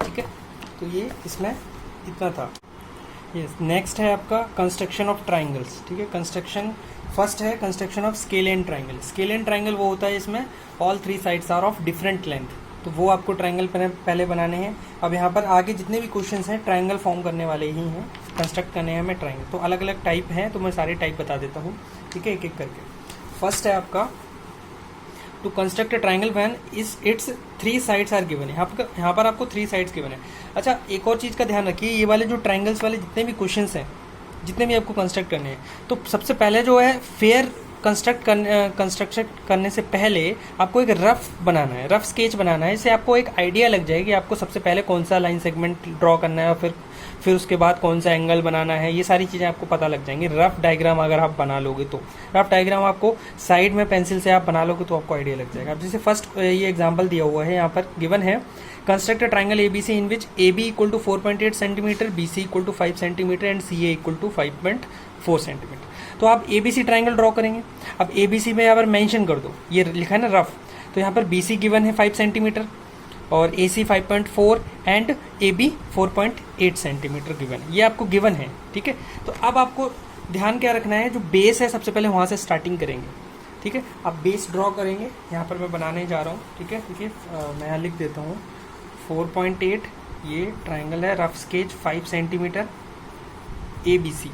ठीक है, तो ये इसमें इतना था। यस, नेक्स्ट है आपका कंस्ट्रक्शन ऑफ ट्राइंगल्स, ठीक है। कंस्ट्रक्शन फर्स्ट है construction of scale and triangle. Scale and triangle वो होता है इसमें all 3 sides are of different length, तो वो आपको ट्राइंगल पहले बनाने हैं। अब यहाँ पर आगे जितने भी क्वेश्चंस हैं ट्राइंगल फॉर्म करने वाले ही हैं, कंस्ट्रक्ट करने हैं हमें ट्राइंगल, तो अलग अलग टाइप हैं, तो मैं सारे टाइप बता देता हूँ, ठीक है, एक एक करके। फर्स्ट है आपका to construct a triangle when its 3 sides are given. यहाँ पर आपको 3 साइड्स गिवन है। अच्छा, एक और चीज़ का ध्यान रखिए, ये वाले जो ट्राइंगल्स वाले जितने भी क्वेश्चंस हैं, जितने भी आपको कंस्ट्रक्ट करने हैं, तो सबसे पहले जो है फेयर कंस्ट्रक्शन करने से पहले आपको एक रफ बनाना है, रफ स्केच बनाना है, इससे आपको एक आइडिया लग जाएगी आपको सबसे पहले कौन सा लाइन सेगमेंट ड्रॉ करना है और फिर उसके बाद कौन सा एंगल बनाना है, ये सारी चीज़ें आपको पता लग जाएंगी। रफ डायग्राम अगर आप बना लोगे तो, रफ डायग्राम आपको साइड में पेंसिल से आप बना लोगे तो आपको आइडिया लग जाएगा। अब जैसे फर्स्ट ये एग्जाम्पल दिया हुआ है, यहाँ पर गिवन है construct a triangle A B C in which A B equal to 4.8 centimetre, B C equal to 5 centimetre and C A equal to 5.4 centimetre. तो आप A B C triangle draw करेंगे। अब ए बी सी में यहाँ पर mention कर दो, ये लिखा है ना रफ, तो यहाँ पर बी सी गिवन है 5 सेंटीमीटर और A C 5.4 and A B 4.8 centimetre given है, ये आपको गिवन है, ठीक है। तो अब आपको ध्यान क्या रखना है, जो बेस है सबसे पहले वहाँ से स्टार्टिंग करेंगे, ठीक है। आप बेस ड्रॉ करेंगे, यहाँ पर मैं बनाने जा रहा हूँ, ठीक है, देखिए मैं यहाँ लिख देता हूँ 4.8, ये ट्राइंगल है, rough sketch 5 centimetre, A B C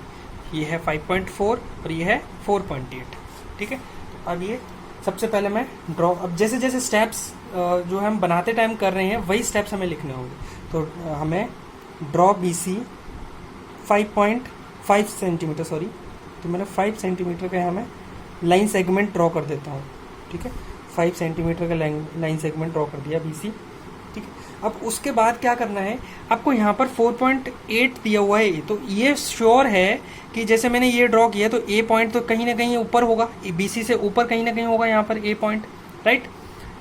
ये है 5.4 और ये है 4.8, ठीक है। तो अब ये सबसे पहले मैं ड्रॉ, अब जैसे जैसे स्टेप्स जो हम बनाते टाइम कर रहे हैं वही स्टेप्स हमें लिखने होंगे। तो हमें draw B C 5.5 centimetre, sorry, तो मैंने 5 सेंटीमीटर का हमें लाइन सेगमेंट ड्रॉ कर देता हूँ, ठीक है, 5 सेंटीमीटर का लाइन सेगमेंट ड्रॉ कर दिया बी सी, ठीक है। अब उसके बाद क्या करना है, आपको यहाँ पर 4.8 दिया हुआ है, तो ये श्योर है कि जैसे मैंने ये ड्रॉ किया तो ए पॉइंट तो कहीं ना कहीं ऊपर होगा, बी सी से ऊपर कहीं ना कहीं होगा यहाँ पर ए पॉइंट, राइट,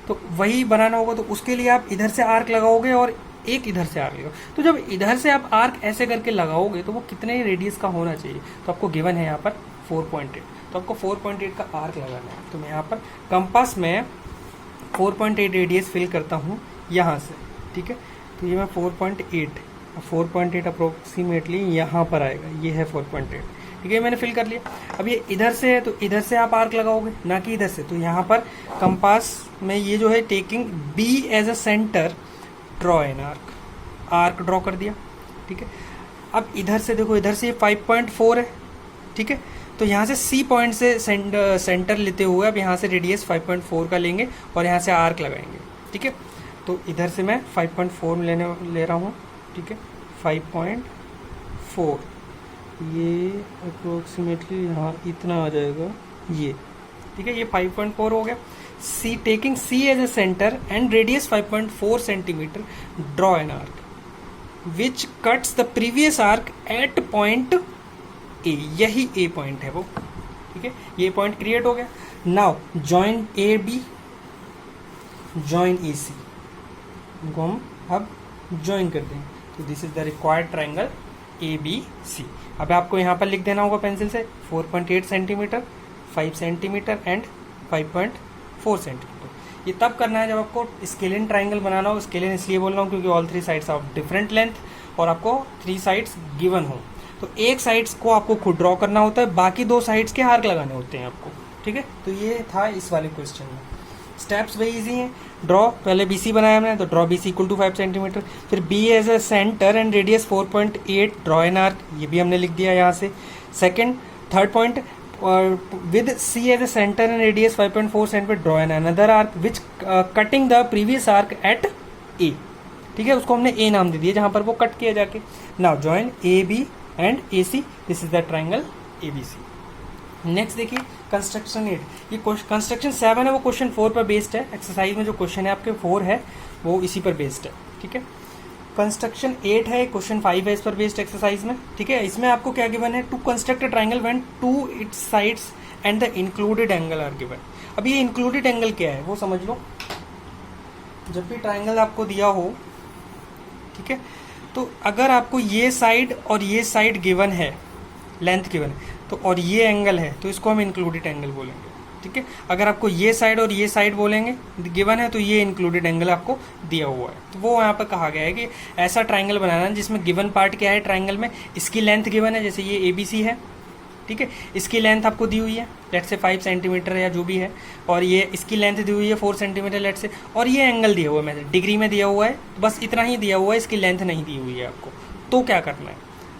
तो वही बनाना होगा। तो उसके लिए आप इधर से आर्क लगाओगे और एक इधर से आर्क लगाओगे, तो जब इधर से आप आर्क ऐसे करके लगाओगे तो वो कितने रेडियस का होना चाहिए, तो आपको गिवन है यहाँ पर 4.8, तो आपको 4.8 का आर्क लगाना है। तो मैं यहाँ पर कंपास में 4.8 रेडियस फिल करता हूँ यहाँ से, ठीक है, तो ये मैं 4.8 अप्रोक्सीमेटली यहाँ पर आएगा, ये है 4.8, ठीक है, मैंने फिल कर लिया। अब ये इधर से है तो इधर से आप आर्क लगाओगे, ना कि इधर से, तो यहाँ पर कंपास में ये जो है taking B as a centre draw an arc draw कर दिया, ठीक है। अब इधर से देखो, इधर से 5.4 है, ठीक है, तो यहाँ से सी पॉइंट से सेंटर लेते हुए अब यहाँ से रेडियस 5.4 का लेंगे और यहाँ से आर्क लगाएंगे, ठीक है। तो इधर से मैं 5.4 ले रहा हूँ, ठीक है, 5.4, ये अप्रोक्सीमेटली यहाँ इतना आ जाएगा ये, ठीक है, ये 5.4 हो गया। See taking C as a centre and radius 5.4 centimetre, draw an arc which cuts the previous arc at point A, यही ए पॉइंट है वो, ठीक है, ये पॉइंट क्रिएट हो गया। Now join A B, join A C, इनको हम अब ज्वाइन कर देंगे। तो this is the required triangle A B C. अब आपको यहाँ पर लिख देना होगा पेंसिल से 4.8 सेंटीमीटर, 5 सेंटीमीटर एंड 5.4 सेंटीमीटर। ये तब करना है जब आपको स्केलिन ट्राइंगल बनाना हो। स्केलिन इसलिए बोल रहा हूँ क्योंकि all 3 sides of different length और आपको 3 साइड्स गिवन हो, तो एक साइड्स को आपको खुद ड्रॉ करना होता है, बाकी 2 साइड्स के आर्क लगाने होते हैं आपको, ठीक है। तो ये था इस वाले क्वेश्चन में। स्टेप्स वही इजी हैं। ड्रॉ, पहले बी सी बनाया हमने, तो draw B C equal to 5 centimetre, फिर B as a centre and radius 4.8, draw an arc, ये भी हमने लिख दिया यहाँ से। Second, third point, with C as a center and radius 5.4 cm, draw an another arc which cutting the previous arc at A, ठीक है, उसको हमने A नाम दे दिया जहां पर वो कट किया जाके। Now join A B and A C, this is the triangle A B C। Next देखिए कंस्ट्रक्शन 8, ये कंस्ट्रक्शन 7 है वो क्वेश्चन 4 पर बेस्ड है। एक्सरसाइज में जो क्वेश्चन है आपके 4 है वो इसी पर बेस्ड है, ठीक है। कंस्ट्रक्शन 8 है, क्वेश्चन 5 है इस पर बेस्ड एक्सरसाइज में, ठीक है। इसमें आपको क्या गिवन है, to construct a triangle when two its sides and the included angle are given. अब ये इंक्लूडेड एंगल क्या है वो समझ लो। जब भी ट्राइंगल आपको दिया हो, ठीक है, तो अगर आपको ये साइड और ये साइड गिवन है, लेंथ गिवन है, तो और ये एंगल है, तो इसको हम इंक्लूडेड एंगल बोलेंगे, ठीक है। अगर आपको ये साइड और ये साइड बोलेंगे गिवन है, तो ये इंक्लूडेड एंगल आपको दिया हुआ है। तो वो यहाँ पर कहा गया है कि ऐसा ट्राइंगल बनाना है जिसमें गिवन पार्ट क्या है ट्राइंगल में, इसकी लेंथ गिवन है, जैसे ये ABC है, ठीक है, इसकी लेंथ आपको दी हुई है लेट से 5 सेंटीमीटर या जो भी है, और ये इसकी लेंथ दी हुई है 4 सेंटीमीटर लेट से, और ये एंगल दिया हुआ है, मैं डिग्री में दिया हुआ है, बस इतना ही दिया हुआ है, इसकी लेंथ नहीं दी हुई है आपको। तो क्या करना है,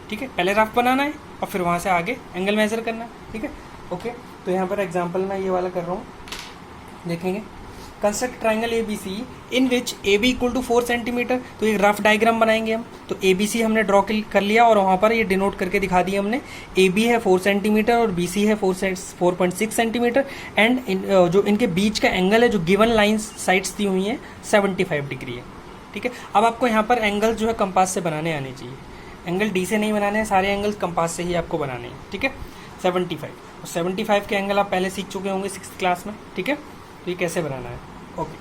ठीक है, पहले रफ बनाना है और फिर वहाँ से आगे एंगल मेजर करना है, ठीक है, ओके। तो यहाँ पर एग्जाम्पल मैं ये वाला कर रहा हूँ, देखेंगे। Construct triangle ABC in which AB equal to 4 centimetre, तो एक रफ डायग्राम बनाएंगे हम। तो ABC हमने ड्रॉ कर लिया और वहाँ पर ये डिनोट करके दिखा दिया हमने, AB है 4 सेंटीमीटर और BC है 4.6 सेंटीमीटर, एंड जो इनके बीच का एंगल है, जो गिवन लाइन्स साइड्स दी हुई हैं, 75 डिग्री है, ठीक है। अब आपको यहाँ पर एंगल जो है कंपास से बनाने आने चाहिए, एंगल D से नहीं बनाने हैं, सारे एंगल्स कंपास से ही आपको बनाने हैं, ठीक है। 75 और 75 के एंगल आप पहले सीख चुके होंगे 6th क्लास में, ठीक है। तो ये कैसे बनाना है, ओके।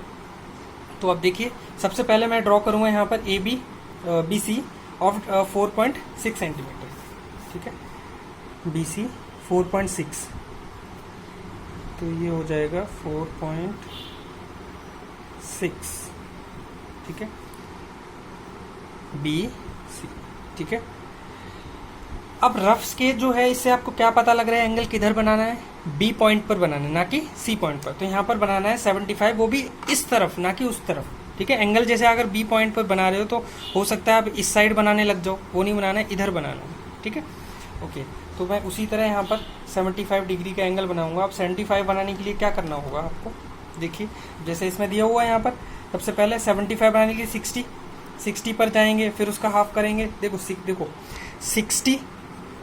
तो अब देखिए, सबसे पहले मैं ड्रॉ करूँगा यहाँ पर BC ऑफ 4.6 सेंटीमीटर, ठीक है, BC 4.6, तो ये हो जाएगा 4.6, ठीक है, BC, ठीक है। अब रफ स्केच जो है, इससे आपको क्या पता लग रहा है, एंगल किधर बनाना है, B पॉइंट पर बनाना है, ना कि C पॉइंट पर। तो यहाँ पर बनाना है 75, वो भी इस तरफ, ना कि उस तरफ, ठीक है। एंगल जैसे अगर B पॉइंट पर बना रहे हो तो हो सकता है आप इस साइड बनाने लग जाओ, वो नहीं बनाना है, इधर बनाना है, ठीक है, ओके। तो मैं उसी तरह यहाँ पर 75 डिग्री का एंगल बनाऊंगा। अब 75 बनाने के लिए क्या करना होगा आपको, देखिए, जैसे इसमें दिया हुआ है यहाँ पर, सबसे पहले 75 बनाने के लिए 60 पर जाएंगे, फिर उसका हाफ करेंगे। देखो 60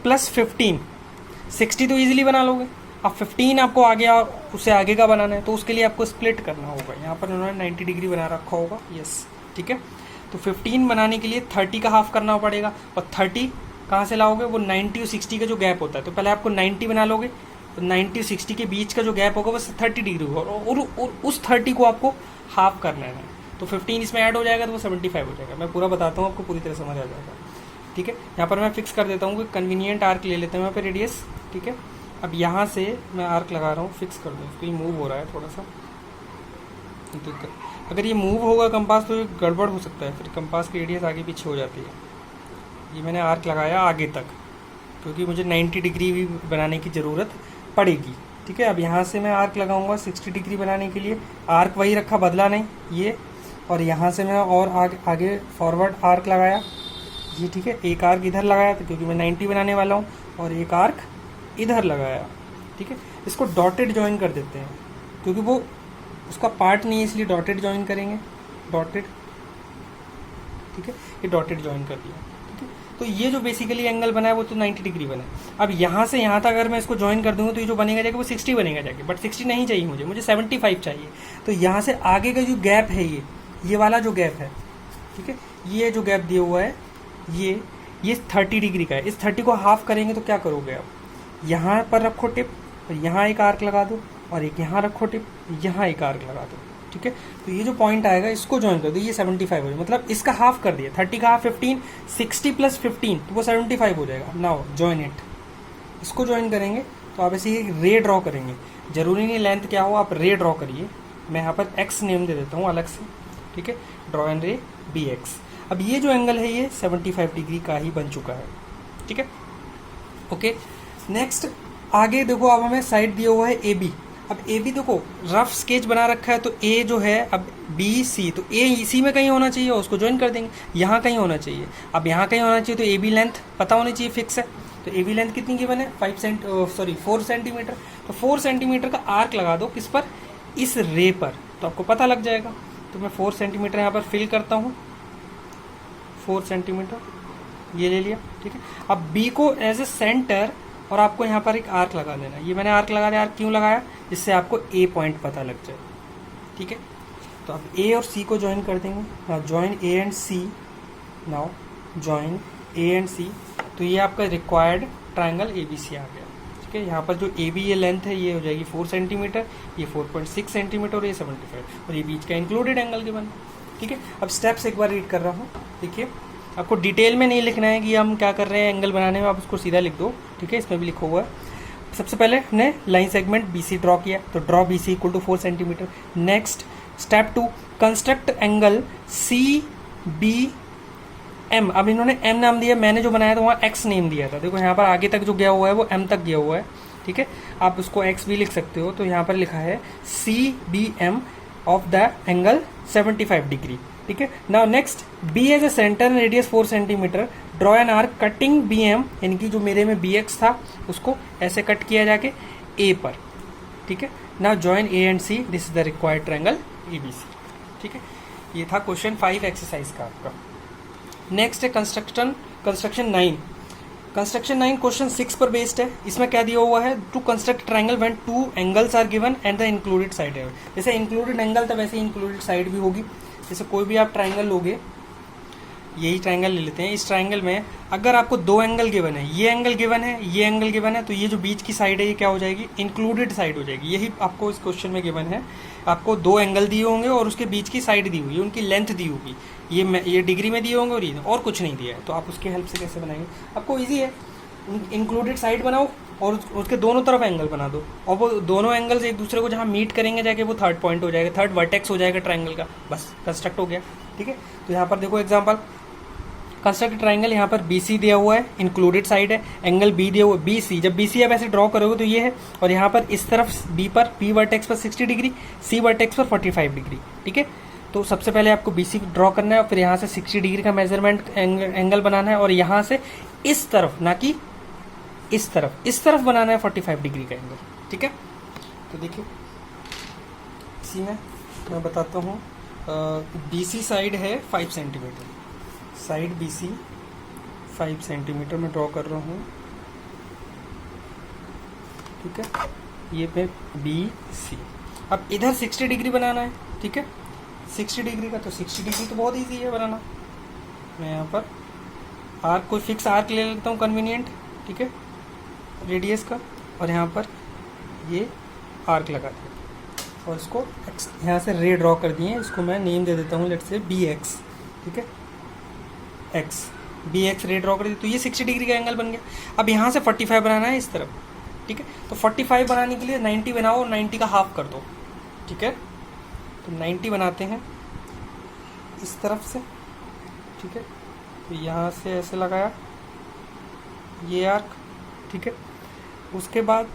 प्लस 15, 60 तो ईजिली बना लोगे। अब 15 आपको आगे और उससे आगे का बनाना है, तो उसके लिए आपको स्प्लिट करना होगा। यहाँ पर उन्होंने 90 डिग्री बना रखा होगा, यस, ठीक है। तो 15 बनाने के लिए 30 का हाफ करना पड़ेगा, और 30 कहाँ से लाओगे, वो 90 और 60 का जो गैप होता है, तो पहले आपको 90 बना लोगे, तो 90 और 60 के बीच का जो गैप होगा बस 30 डिग्री होगा, और उस 30 को आपको हाफ करना है, तो 15 इसमें ऐड हो जाएगा, तो वो 75 हो जाएगा। मैं पूरा बताता हूँ, आपको पूरी तरह समझ आ जाएगा, ठीक है। यहाँ पर मैं फिक्स कर देता हूँ, कोई कन्वीनियंट आर्क ले लेते हैं यहाँ पे रेडियस, ठीक है। अब यहाँ से मैं आर्क लगा रहा हूँ, फिक्स कर दूँ इसको, ये मूव हो रहा है थोड़ा सा, तो अगर ये मूव होगा कंपास तो गड़बड़ हो सकता है, फिर कंपास की रेडियस आगे पीछे हो जाती है। ये मैंने आर्क लगाया आगे तक, क्योंकि मुझे 90 डिग्री भी बनाने की ज़रूरत पड़ेगी, ठीक है। अब यहाँ से मैं आर्क लगाऊंगा 60 डिग्री बनाने के लिए, आर्क वही रखा, बदला नहीं ये, और यहाँ से मैं और आगे फॉरवर्ड आर्क लगाया, ये, ठीक है। एक आर्क इधर लगाया था क्योंकि मैं 90 बनाने वाला हूँ, और एक आर्क इधर लगाया, ठीक है। इसको डॉटेड ज्वाइन कर देते हैं क्योंकि वो उसका पार्ट नहीं है, इसलिए डॉटेड ज्वाइन करेंगे, डॉटेड, ठीक है। ये डॉटेड ज्वाइन कर दिया, ठीक है। तो ये जो बेसिकली एंगल बना है वो तो 90 डिग्री बना है। अब यहाँ से यहाँ तक अगर मैं इसको ज्वाइन कर दूंगा तो ये जो बनेगा जाके वो 60 बनेगा जाके, बट 60 नहीं चाहिए मुझे 75 चाहिए। तो यहाँ से आगे का जो गैप है ये वाला जो गैप है, ठीक है, ये जो गैप दिया हुआ है ये 30 डिग्री का है। इस 30 को हाफ करेंगे तो क्या करोगे आप, यहाँ पर रखो टिप और यहाँ एक आर्क लगा दो, और एक यहाँ रखो टिप, यहाँ एक आर्क लगा दो, ठीक है। तो ये जो पॉइंट आएगा इसको ज्वाइन कर दो, ये 75 हो जाएगा, मतलब इसका हाफ कर दिया, 30 का हाफ 15, 60 प्लस 15 तो वो 75 हो जाएगा। नाउ ज्वाइन इट, इसको ज्वाइन करेंगे तो आप ऐसे ही रे ड्रॉ करेंगे, जरूरी नहीं लेंथ क्या हो, आप रे ड्रॉ करिए। मैं यहाँ पर एक्स नेम दे देता हूँ अलग से, ठीक है, ड्रॉ एंड रे बी एक्स। अब ये जो एंगल है ये 75 डिग्री का ही बन चुका है, ठीक है, ओके। नेक्स्ट आगे देखो, अब हमें साइड दिया हुआ है ए बी। अब ए बी देखो रफ स्केच बना रखा है, तो ए जो है अब बी सी, तो ए इसी में कहीं होना चाहिए, उसको ज्वाइन कर देंगे, यहाँ कहीं होना चाहिए। अब यहाँ कहीं होना चाहिए तो ए बी लेंथ पता होनी चाहिए, फिक्स है। तो ए बी लेंथ कितनी गिवन है, 4 सेंटीमीटर। तो 4 सेंटीमीटर का आर्क लगा दो किस पर, इस रे पर, तो आपको पता लग जाएगा। तो मैं 4 सेंटीमीटर यहाँ पर फिल करता हूँ, 4 सेंटीमीटर ये ले लिया, ठीक है। अब बी को एज ए सेंटर और आपको यहाँ पर एक आर्क लगा देना। ये मैंने आर्क लगा दिया, आर्क क्यों लगाया, जिससे आपको ए पॉइंट पता लग जाए, ठीक है। तो अब ए और सी को ज्वाइन कर देंगे। Now join A and C, now join A and C. तो ये आपका required triangle A B C आ गया, ठीक है। यहाँ पर जो ए बी ये लेंथ है ये हो जाएगी 4 सेंटीमीटर, ये 4.6 सेंटीमीटर और ये 75, और ये बीच का इंक्लूडेड एंगल के बन, ठीक है। अब स्टेप्स एक बार रीड कर रहा हूँ, देखिए आपको डिटेल में नहीं लिखना है कि हम क्या कर रहे हैं एंगल बनाने में, आप उसको सीधा लिख दो, ठीक है, इसमें भी लिखा हुआ है। सबसे पहले हमने line segment B C draw किया, तो draw B C equal to 4 centimetre. Next step 2, construct angle C B M. अब इन्होंने एम नाम दिया, मैंने जो बनाया था वहाँ एक्स नेम दिया था। देखो यहाँ पर आगे तक जो गया हुआ है वो एम तक गया हुआ है, ठीक है। आप उसको एक्स भी लिख सकते हो, तो यहाँ पर लिखा है C B M of the angle 75 degree, ठीक है। Now next B as a centre and radius 4 centimetre, draw an arc cutting B M, यानी कि जो मेरे में बी एक्स था उसको ऐसे कट किया जाके ए पर, ठीक है। Now join A and C, this is the required triangle A B C, ठीक है। ये था क्वेश्चन 5 एक्सरसाइज का आपका। नेक्स्ट है कंस्ट्रक्शन 9। कंस्ट्रक्शन 9 क्वेश्चन 6 पर बेस्ड है। इसमें क्या दिया हुआ है, to construct triangle when 2 angles are given and the included side है। जैसे इंक्लूडेड एंगल था वैसे इंक्लूडेड साइड भी होगी। जैसे कोई भी आप ट्रायंगल लोगे, यही ट्रायंगल ले लेते हैं, इस ट्रायंगल में अगर आपको 2 एंगल गिवन है, ये एंगल गिवन है, ये एंगल गिवन है, तो ये जो बीच की साइड है ये क्या हो जाएगी, इंक्लूडेड साइड हो जाएगी। यही आपको इस क्वेश्चन में गिवन है। आपको 2 एंगल दिए होंगे और उसके बीच की साइड दी हुई है, उनकी लेंथ दी होगी, ये डिग्री में दिए होंगे और कुछ नहीं दिया है। तो आप उसकी हेल्प से कैसे बनाएंगे, आपको ईजी है, इंक्लूडेड साइड बनाओ और उसके दोनों तरफ एंगल बना दो, और वो दोनों एंगल्स एक दूसरे को जहाँ मीट करेंगे जाके वो थर्ड पॉइंट हो जाएगा, थर्ड वर्टेक्स हो जाएगा ट्रायंगल का, बस कंस्ट्रक्ट हो गया, ठीक है। तो यहाँ पर देखो एग्जांपल, कंस्ट्रक्ट ट्रायंगल, यहाँ पर बी सी दिया हुआ है, इंक्लूडेड साइड है, एंगल बी दिया हुआ है बी सी। जब बी सी आप ऐसे ड्रॉ करोगे तो ये है, और यहाँ पर इस तरफ बी पर, बी वर्टेक्स पर 60 डिग्री, सी वर्टेक्स पर 45 डिग्री, ठीक है। तो सबसे पहले आपको बी सी ड्रॉ करना है और फिर यहाँ से 60 डिग्री का मेजरमेंट एंगल बनाना है, और यहाँ से इस तरफ, ना कि इस तरफ बनाना है 45 डिग्री का एंगल, ठीक है। तो देखिए इसी में मैं बताता हूँ, बी सी साइड है 5 centimetre, side B C 5 centimetre में ड्रॉ कर रहा हूँ, ठीक है। ये पे बी सी, अब इधर 60 डिग्री बनाना है, ठीक है, 60 डिग्री का। तो 60 डिग्री तो बहुत ईजी है बनाना। मैं यहाँ पर आर्क, कोई फिक्स आर्क ले लेता हूँ कन्वीनियंट, ठीक है, रेडियस का, और यहाँ पर ये आर्क लगा दिया और इसको एक्स यहाँ से रे ड्रॉ कर दिए। इसको मैं नेम दे देता हूँ, लेट्स से बी एक्स, ठीक है, X, B X ray draw कर दी, तो ये 60 डिग्री का एंगल बन गया। अब यहाँ से 45 बनाना है इस तरफ, ठीक है। तो 45 बनाने के लिए 90 बनाओ और 90 का हाफ कर दो, ठीक है। तो 90 बनाते हैं इस तरफ से, ठीक है। तो यहाँ से ऐसे लगाया ये आर्क, ठीक है। उसके बाद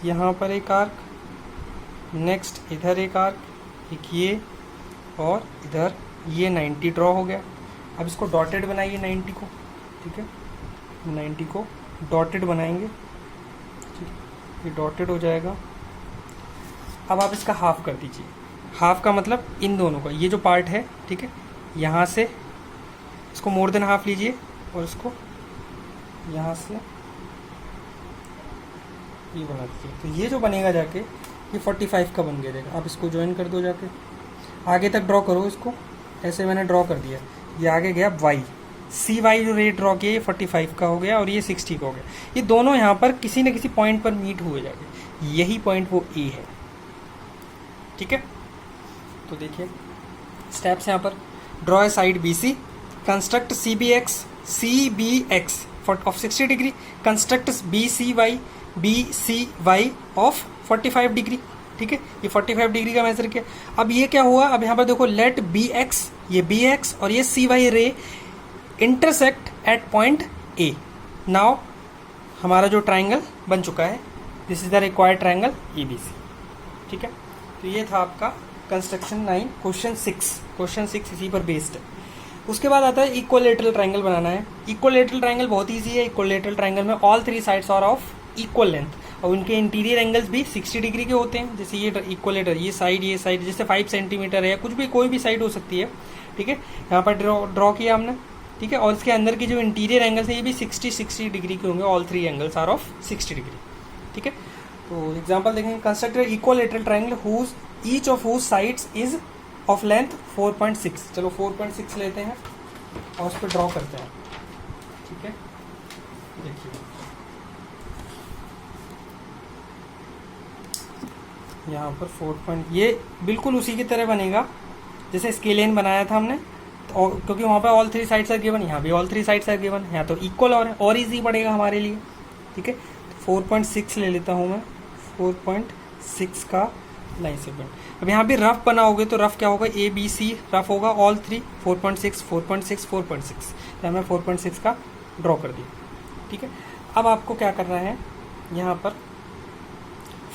यहाँ पर एक आर्क, नेक्स्ट इधर एक आर्क, एक ये, और इधर ये 90 ड्रॉ हो गया। अब इसको डॉटेड बनाइए 90 को, ठीक है, 90 को डॉटेड बनाएंगे, ये डॉटेड हो जाएगा। अब आप इसका हाफ कर दीजिए। हाफ का मतलब इन दोनों का, ये जो पार्ट है, ठीक है, यहाँ से इसको मोर देन हाफ लीजिए और इसको यहाँ से ये बना दीजिए। तो ये जो बनेगा जाके ये 45 का बन गया। आप इसको ज्वाइन कर दो, जाके आगे तक ड्रॉ करो इसको। ऐसे मैंने ड्रॉ कर दिया, ये आगे गया वाई, सी वाई जो रेट ड्रॉ किया ये 45 का हो गया और ये 60 का हो गया। ये दोनों यहाँ पर किसी न किसी पॉइंट पर मीट हुए जाके, यही पॉइंट वो ए है, ठीक है। तो देखिए स्टेप्स यहाँ पर, draw a side B C, construct C B X of 60 degree, construct B C Y of 45 degree, ठीक है। ये 45 डिग्री का मेजर किया। अब ये क्या हुआ, अब यहाँ पर देखो, लेट बी एक्स, ये बी एक्स और ये C Y ray intersect at point A. Now हमारा जो ट्राइंगल बन चुका है, this is the required triangle E B C, ठीक है। तो ये था आपका कंस्ट्रक्शन 9, क्वेश्चन 6 इसी पर बेस्ड है। उसके बाद आता है इक्वलेटरल ट्राइंगल बनाना है। इक्वलेटरल ट्राइंगल बहुत ईजी है। इक्वलेटरल ट्राइंगल में all 3 sides are of equal length और उनके इंटीरियर एंगल्स भी 60 डिग्री के होते हैं। जैसे ये इक्वलेटर, ये साइड जैसे 5 सेंटीमीटर है, कुछ भी, कोई भी साइड हो सकती है, ठीक है। यहाँ पर ड्रॉ किया हमने, ठीक है। और इसके अंदर की जो इंटीरियर एंगल्स है ये भी 60 डिग्री के होंगे। All 3 angles are of 60 degree, ठीक है। तो एग्जांपल देखेंगे, construct equilateral triangle whose each of whose sides is of length 4.6। चलो 4.6 लेते हैं और उस पर ड्रॉ करते हैं, ठीक है। देखिए यहाँ पर 4 ये बिल्कुल उसी की तरह बनेगा जैसे स्केलियन बनाया था हमने, और क्योंकि वहाँ पे ऑल 3 साइड्स आर गिवन, यहाँ भी ऑल 3 साइड्स आर गिवन, यहाँ तो इक्वल और इजी पड़ेगा हमारे लिए, ठीक है। तो 4.6 ले लेता हूँ मैं, 4.6 का लाइन सेगमेंट। अब यहाँ भी रफ बनाओगे तो रफ क्या होगा, ए बी सी रफ होगा, ऑल 3 4.6 4.6 4.6, तो हमें 4.6 का ड्रॉ कर दिया, ठीक है। अब आपको क्या करना है, यहाँ पर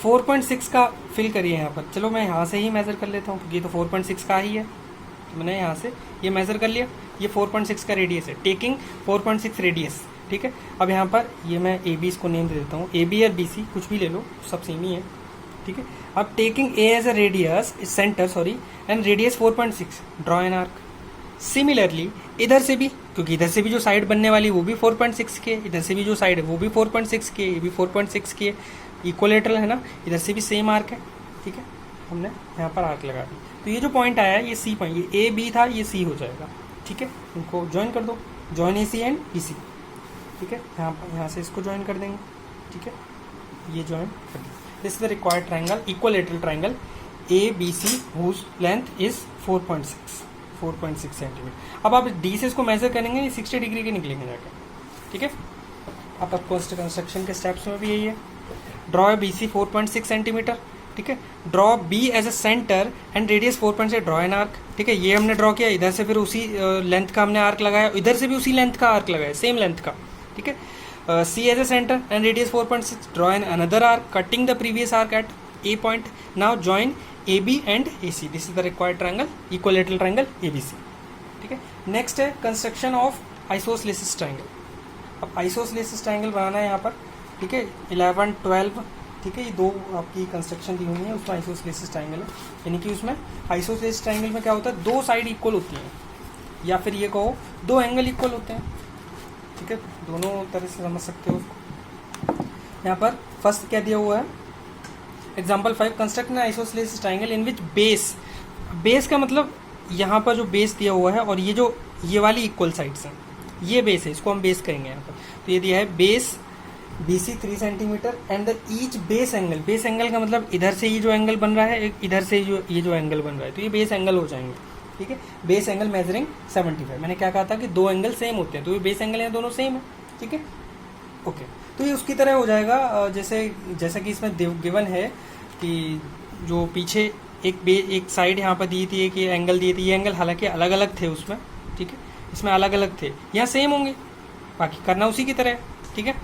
4.6 का फिल करिए यहाँ पर। चलो मैं यहाँ से ही मेज़र कर लेता हूँ क्योंकि ये तो 4.6 का ही है, तो मैंने यहाँ से ये मेज़र कर लिया। ये 4.6 का रेडियस है, टेकिंग 4.6 रेडियस, ठीक है। अब यहाँ पर ये मैं ए बी इसको नेम दे देता हूँ, ए बी और बी सी कुछ भी ले लो, सब सेम ही है, ठीक है। अब taking A as a radius centre and radius 4.6, draw an arc. Similarly इधर से भी, क्योंकि इधर से भी जो साइड बनने वाली वो भी 4.6 की है, इधर से भी जो साइड है वो भी 4.6 की है, ये भी 4.6 की है, इक्वलेटरल है ना, इधर से भी सेम आर्क है, ठीक है। हमने यहाँ पर आर्क लगा दी, तो ये जो पॉइंट आया है ये सी पॉइंट, ये ए बी था, ये सी हो जाएगा, ठीक है। इनको ज्वाइन कर दो, join A C and B C, ठीक है। यहाँ से इसको ज्वाइन कर देंगे, ठीक है, ये ज्वाइन कर देंगे। This is the required triangle, equilateral triangle A B C whose length is 4.6 centimetre. अब आप डी से इसको मेजर करेंगे, ये 60 डिग्री के निकलेंगे जाके, ठीक है। अब कंस्ट्रक्शन के स्टेप्स में भी यही है, draw A B C 4.6 centimetre, ठीक है। Draw B as a centre and radius 4.6, draw an arc, ठीक है। ये हमने ड्रॉ किया, इधर से फिर उसी लेंथ का हमने आर्क लगाया, इधर से भी उसी लेंथ का आर्क लगाया, सेम लेंथ का, ठीक है। C as a centre and radius 4.6, draw an another arc cutting the previous arc at a point. Now join A B and A C, this is the required triangle, equilateral triangle A B C, ठीक है। Next है construction of आइसोसलेसिस triangle. अब आइसोसलेसिस triangle बनाना है यहाँ पर, ठीक है, 11 12, ठीक है। ये दो आपकी कंस्ट्रक्शन दी हुई है, उसमें आइसोसलेसिस ट्राइंगल है, यानी कि उसमें आइसोसलेसिस ट्राइंगल में क्या होता है, 2 साइड इक्वल होती हैं, या फिर ये कहो 2 एंगल इक्वल होते हैं, ठीक है। दोनों तरह से समझ सकते हो उसको। यहाँ पर फर्स्ट क्या दिया हुआ है, example 5, construct an isosceles triangle in which base का मतलब यहाँ पर जो बेस दिया हुआ है और ये वाली इक्वल साइड्स हैं, ये बेस है, इसको हम बेस कहेंगे यहाँ पर। तो ये दिया है base B C 3 centimetre and the each base angle का मतलब इधर से ये जो एंगल बन रहा है, इधर से ये जो एंगल बन रहा है, तो ये बेस एंगल हो जाएंगे, ठीक है। Base angle measuring 75। मैंने क्या कहा था कि 2 एंगल सेम होते हैं, तो ये बेस एंगल है, दोनों सेम है, ठीक है, ओके। तो ये उसकी तरह हो जाएगा जैसा कि इसमें गिवन है कि जो पीछे एक साइड यहाँ पर दी थी, एक ये एंगल दिए थे, ये एंगल हालांकि अलग अलग थे उसमें, ठीक है, इसमें अलग अलग थे, यहाँ सेम होंगे, बाकी करना उसी की तरह है, ठीक है।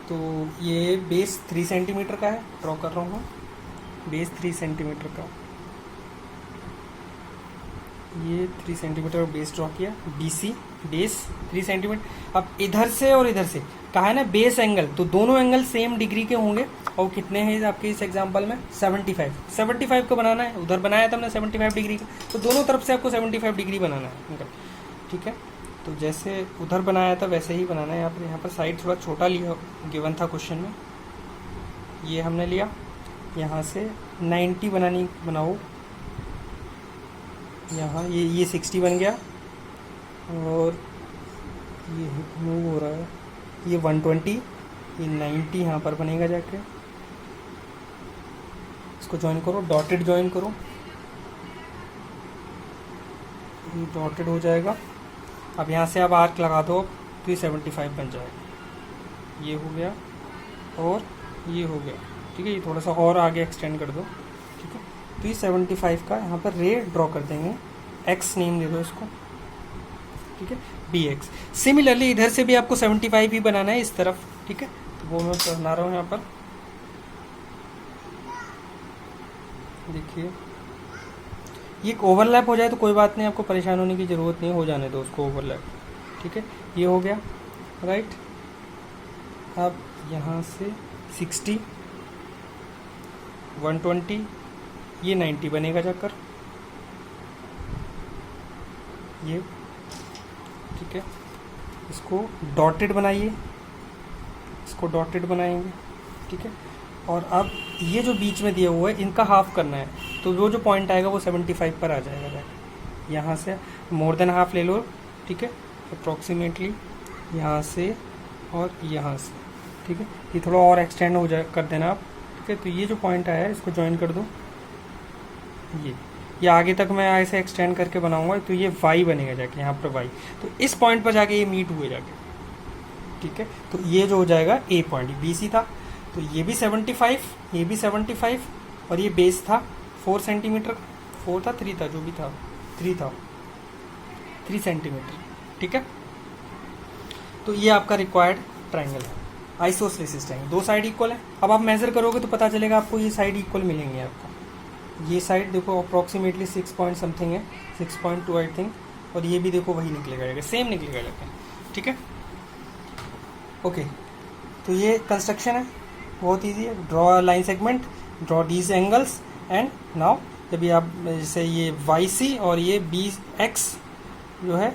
तो ये बेस 3 सेंटीमीटर का है, ड्रॉ कर रहा हूँ, बेस 3 सेंटीमीटर का, ये 3 सेंटीमीटर बेस ड्रॉ किया, BC बेस 3 सेंटीमीटर। अब इधर से और इधर से कहा है ना बेस एंगल, तो दोनों एंगल सेम डिग्री के होंगे। और कितने हैं आपके इस एग्जांपल में 75 को बनाना है। उधर बनाया था हमने 75 डिग्री का, तो दोनों तरफ से आपको 75 डिग्री बनाना है एंगल, ठीक है। तो जैसे उधर बनाया था वैसे ही बनाना है यहाँ पर साइड थोड़ा छोटा लिया गिवन था क्वेश्चन में, ये हमने लिया। यहाँ से 90 बनाओ, यहाँ ये 60 बन गया, और ये मूव हो रहा है, ये 120, ये 90 यहाँ पर बनेगा जाके। इसको ज्वाइन करो, डॉटेड ज्वाइन करो, ये डॉटेड हो जाएगा। अब यहाँ से आप आर्क लगा दो, तो ये 75 बन जाएगा। ये हो गया और ये हो गया, ठीक है। ये थोड़ा सा और आगे एक्सटेंड कर दो, ठीक है। तो ये 75 का यहाँ पर रे ड्रॉ कर देंगे, एक्स नेम दे दो इसको, ठीक है, बी एक्स। सिमिलरली इधर से भी आपको 75 ही बनाना है इस तरफ, ठीक है। तो वो मैं बना रहा हूँ यहाँ पर, देखिए ये ओवरलैप हो जाए तो कोई बात नहीं, आपको परेशान होने की ज़रूरत नहीं, हो जाने दो उसको ओवरलैप, ठीक है। ये हो गया, राइट। अब यहाँ से 60, 120, ये 90 बनेगा जाकर, ये, ठीक है। इसको डॉटेड बनाइए, इसको डॉटेड बनाएंगे, ठीक है। और अब ये जो बीच में दिया हुआ है इनका हाफ करना है, तो वो जो पॉइंट आएगा वो 75 पर आ जाएगा। यहाँ से मोर देन हाफ ले लो, ठीक है, अप्रॉक्सीमेटली यहाँ से और यहाँ से, ठीक है। ये थोड़ा और एक्सटेंड हो जाए कर देना आप, ठीक है। तो ये जो पॉइंट आया है इसको ज्वाइन कर दो, ये आगे तक मैं ऐसे एक्सटेंड करके बनाऊंगा, तो ये वाई बनेगा जाके यहाँ पर वाई, तो इस पॉइंट पर जाके ये मीट हुए जाके, ठीक है। तो ये जो हो जाएगा ए पॉइंट, बी सी था, तो ये भी 75, ये भी 75, और ये बेस था 4 सेंटीमीटर, 4 था 3 था, जो भी था 3 था, 3 सेंटीमीटर, ठीक है। तो ये आपका रिक्वायर्ड ट्राइंगल है, आइसोसलेसिस ट्राइंगल। दो साइड इक्वल है। अब आप मेजर करोगे तो पता चलेगा आपको ये साइड इक्वल मिलेंगे आपको। ये साइड देखो अप्रॉक्सीमेटली 6 पॉइंट समथिंग है, 6.2 आई थिंक, और ये भी देखो वही निकलेगा, सेम निकलेगा जाके, ठीक है। ओके, तो ये कंस्ट्रक्शन है, बहुत ईजी है। Draw line segment, draw these angles, and now जब ये आप जैसे ये वाई सी और ये बी एक्स जो है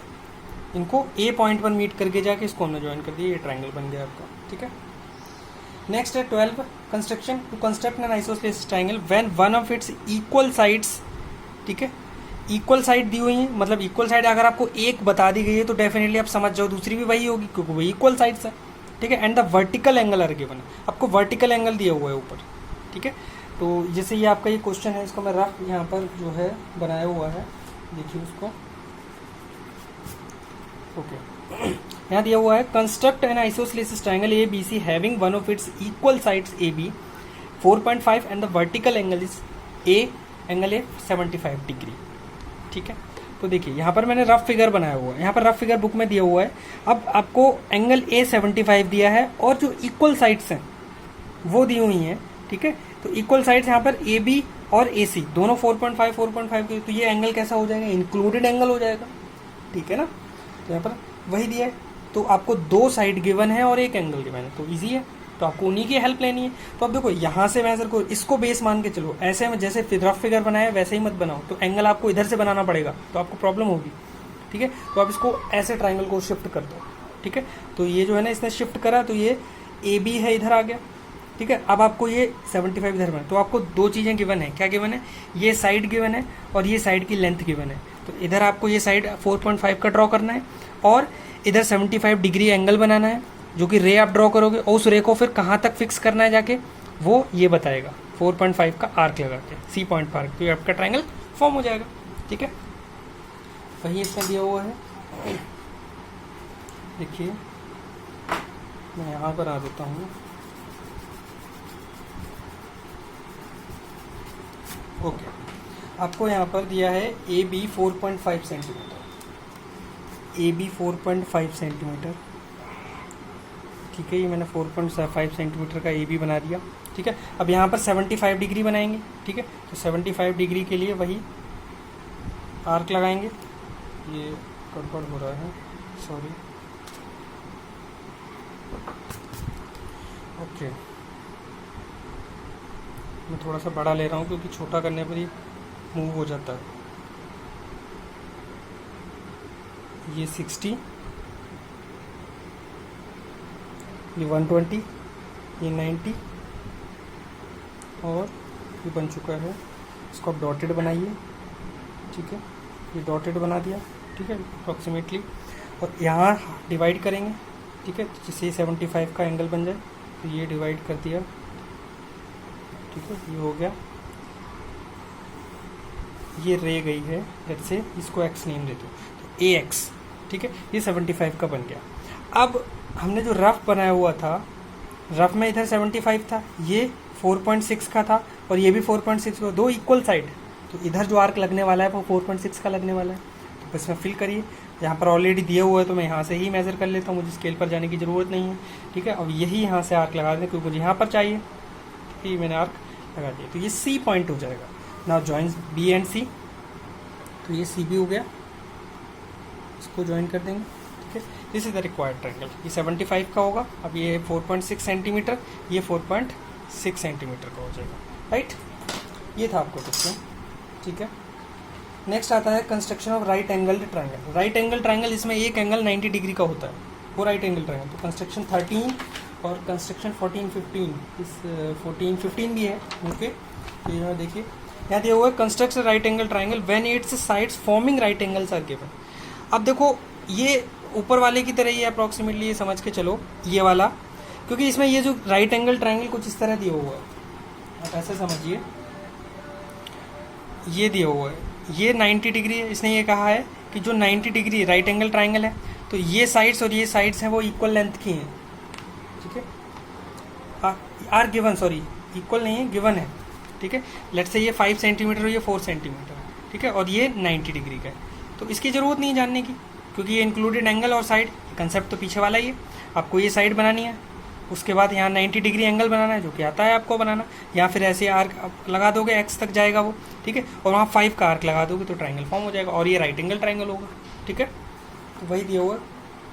इनको ए पॉइंट पर मीट करके जाके इसको हमने ज्वाइन कर दिया, ये ट्राइंगल बन गया आपका, ठीक है। नेक्स्ट है 12 construction to construct an isosceles triangle when one of its equal sides, ठीक है। इक्वल साइड दी हुई है, मतलब इक्वल साइड अगर आपको एक बता दी गई है तो डेफिनेटली आप समझ जाओ दूसरी भी वही होगी, क्योंकि वही इक्वल साइड्स है, ठीक है। And the vertical angle are given, आपको वर्टिकल एंगल दिया हुआ है ऊपर, ठीक है। तो जैसे ये आपका ये क्वेश्चन है, इसको मैं रफ यहाँ पर जो है बनाया हुआ है, देखिए उसको, ओके। यहाँ दिया हुआ है construct an isosceles triangle A B C having one of its equal sides A B 4.5 and the vertical angle is angle A 75 degree, ठीक है। तो देखिए यहाँ पर मैंने रफ फिगर बनाया हुआ है, यहाँ पर रफ फिगर बुक में दिया हुआ है। अब आपको एंगल ए 75 दिया है और जो इक्वल साइड्स हैं वो दी हुई हैं, ठीक है। तो इक्वल साइड्स यहाँ पर ए बी और ए सी दोनों 4.5 के, तो ये एंगल कैसा हो जाएगा, इंक्लूडेड एंगल हो जाएगा, ठीक है ना। तो यहाँ पर वही दिया है, तो आपको दो साइड गिवन है और एक एंगल गिवन है, तो ईजी है, तो आपको उन्हीं की हेल्प लेनी है। तो अब देखो यहाँ से मेजर को इसको बेस मान के चलो, ऐसे में जैसे रफ फिगर बनाया वैसे ही मत बनाओ, तो एंगल आपको इधर से बनाना पड़ेगा, तो आपको प्रॉब्लम होगी, ठीक है। तो आप इसको ऐसे ट्राइंगल को शिफ्ट कर दो, ठीक है। तो ये जो है ना इसने शिफ्ट करा, तो ये ए बी है इधर आ गया, ठीक है। अब आपको ये 75 इधर में, तो आपको दो चीज़ें गिवन है, क्या गिवन है, ये साइड गिवन है और ये साइड की लेंथ गिवन है। तो इधर आपको ये साइड 4.5 का ड्रॉ करना है और इधर 75 डिग्री एंगल बनाना है, जो कि रे आप ड्रॉ करोगे, और उस रे को फिर कहाँ तक फिक्स करना है जाके वो ये बताएगा, 4.5 का आर्क लगा के सी पॉइंट पर, तो आपका ट्राइंगल फॉर्म हो जाएगा, ठीक है। वही इसमें दिया हुआ है, देखिए मैं यहाँ पर आ देता हूँ, ओके। आपको यहाँ पर दिया है A B 4.5 centimetre, A B 4.5 centimetre, ठीक है। ये मैंने 4.5 सेंटीमीटर का ए बी बना दिया, ठीक है। अब यहाँ पर 75 डिग्री बनाएंगे, ठीक है। तो 75 डिग्री के लिए वही आर्क लगाएंगे, ये गड़बड़ हो रहा है, सॉरी, ओके, मैं थोड़ा सा बड़ा ले रहा हूँ क्योंकि छोटा करने पर ये मूव हो जाता है। ये 60, ये 120, ये 90 और ये बन चुका है। इसको आप डॉटेड बनाइए, ठीक है, ये डॉटेड बना दिया, ठीक है, अप्रॉक्सीमेटली। और यहाँ डिवाइड करेंगे, ठीक है, जिससे 75 का एंगल बन जाए, तो ये डिवाइड कर दिया, ठीक है, ये हो गया। ये रे गई है, लेट्स से इसको एक्स नेम देते हो, तो ए एक्स, ठीक है, ये 75 का बन गया। अब हमने जो रफ बनाया हुआ था, रफ में इधर 75 था, ये 4.6 का था और ये भी 4.6 का, दो इक्वल साइड, तो इधर जो आर्क लगने वाला है वो 4.6 का लगने वाला है। तो बस में फिल करिए, यहाँ पर ऑलरेडी दिया हुआ है तो मैं यहाँ से ही मेज़र कर लेता हूँ, मुझे स्केल पर जाने की ज़रूरत नहीं है, ठीक है। अब यही यहाँ से आर्क लगा दें क्योंकि मुझे यहाँ पर चाहिए, ये मैंने आर्क लगा दिया, तो ये सी पॉइंट हो जाएगा। Now joins B and C, तो ये सी बी हो गया, इसको ज्वाइन कर देंगे, ठीक है। This is the required triangle. ये 75 का होगा, अब ये 4.6 सेंटीमीटर, ये 4.6 सेंटीमीटर का हो जाएगा, राइट। ये था आपको क्वेश्चन, ठीक है। नेक्स्ट आता है construction of right angled triangle. Right angle triangle, इसमें एक एंगल 90 डिग्री का होता है, वो राइट एंगल ट्रायंगल। तो कंस्ट्रक्शन 13 और कंस्ट्रक्शन 14, 15, इस 14, 15 भी है, ओके। तो यहाँ देखिए, यहाँ दिया हुआ है construct right angle triangle when its sides forming right angles are given. अब देखो, ये ऊपर वाले की तरह ही अप्रॉक्सीमेटली, ये समझ के चलो, ये वाला, क्योंकि इसमें ये जो राइट एंगल ट्रायंगल कुछ इस तरह दिया हुआ है, आप ऐसे समझिए, ये दिया हुआ है, ये 90 डिग्री है। इसने ये कहा है कि जो 90 डिग्री राइट एंगल ट्रायंगल है, तो ये साइड्स और ये साइड्स हैं वो इक्वल लेंथ की हैं, ठीक है। आर गिवन, सॉरी इक्वल नहीं है, गिवन है, ठीक है। लेट्स से ये 5 सेंटीमीटर और ये 4 सेंटीमीटर है, ठीक है, और ये 90 डिग्री का है, तो इसकी ज़रूरत नहीं जानने की क्योंकि ये इंक्लूडेड एंगल और साइड, कंसेप्ट तो पीछे वाला ही है। आपको ये साइड बनानी है, उसके बाद यहाँ 90 डिग्री एंगल बनाना है, जो कि आता है आपको बनाना, या फिर ऐसे आर्क लगा दोगे, एक्स तक जाएगा वो, ठीक है, और वहाँ 5 का आर्क लगा दोगे तो ट्रायंगल फॉर्म हो जाएगा, और ये राइट एंगल ट्रायंगल होगा, ठीक है। तो वही दिया हुआ,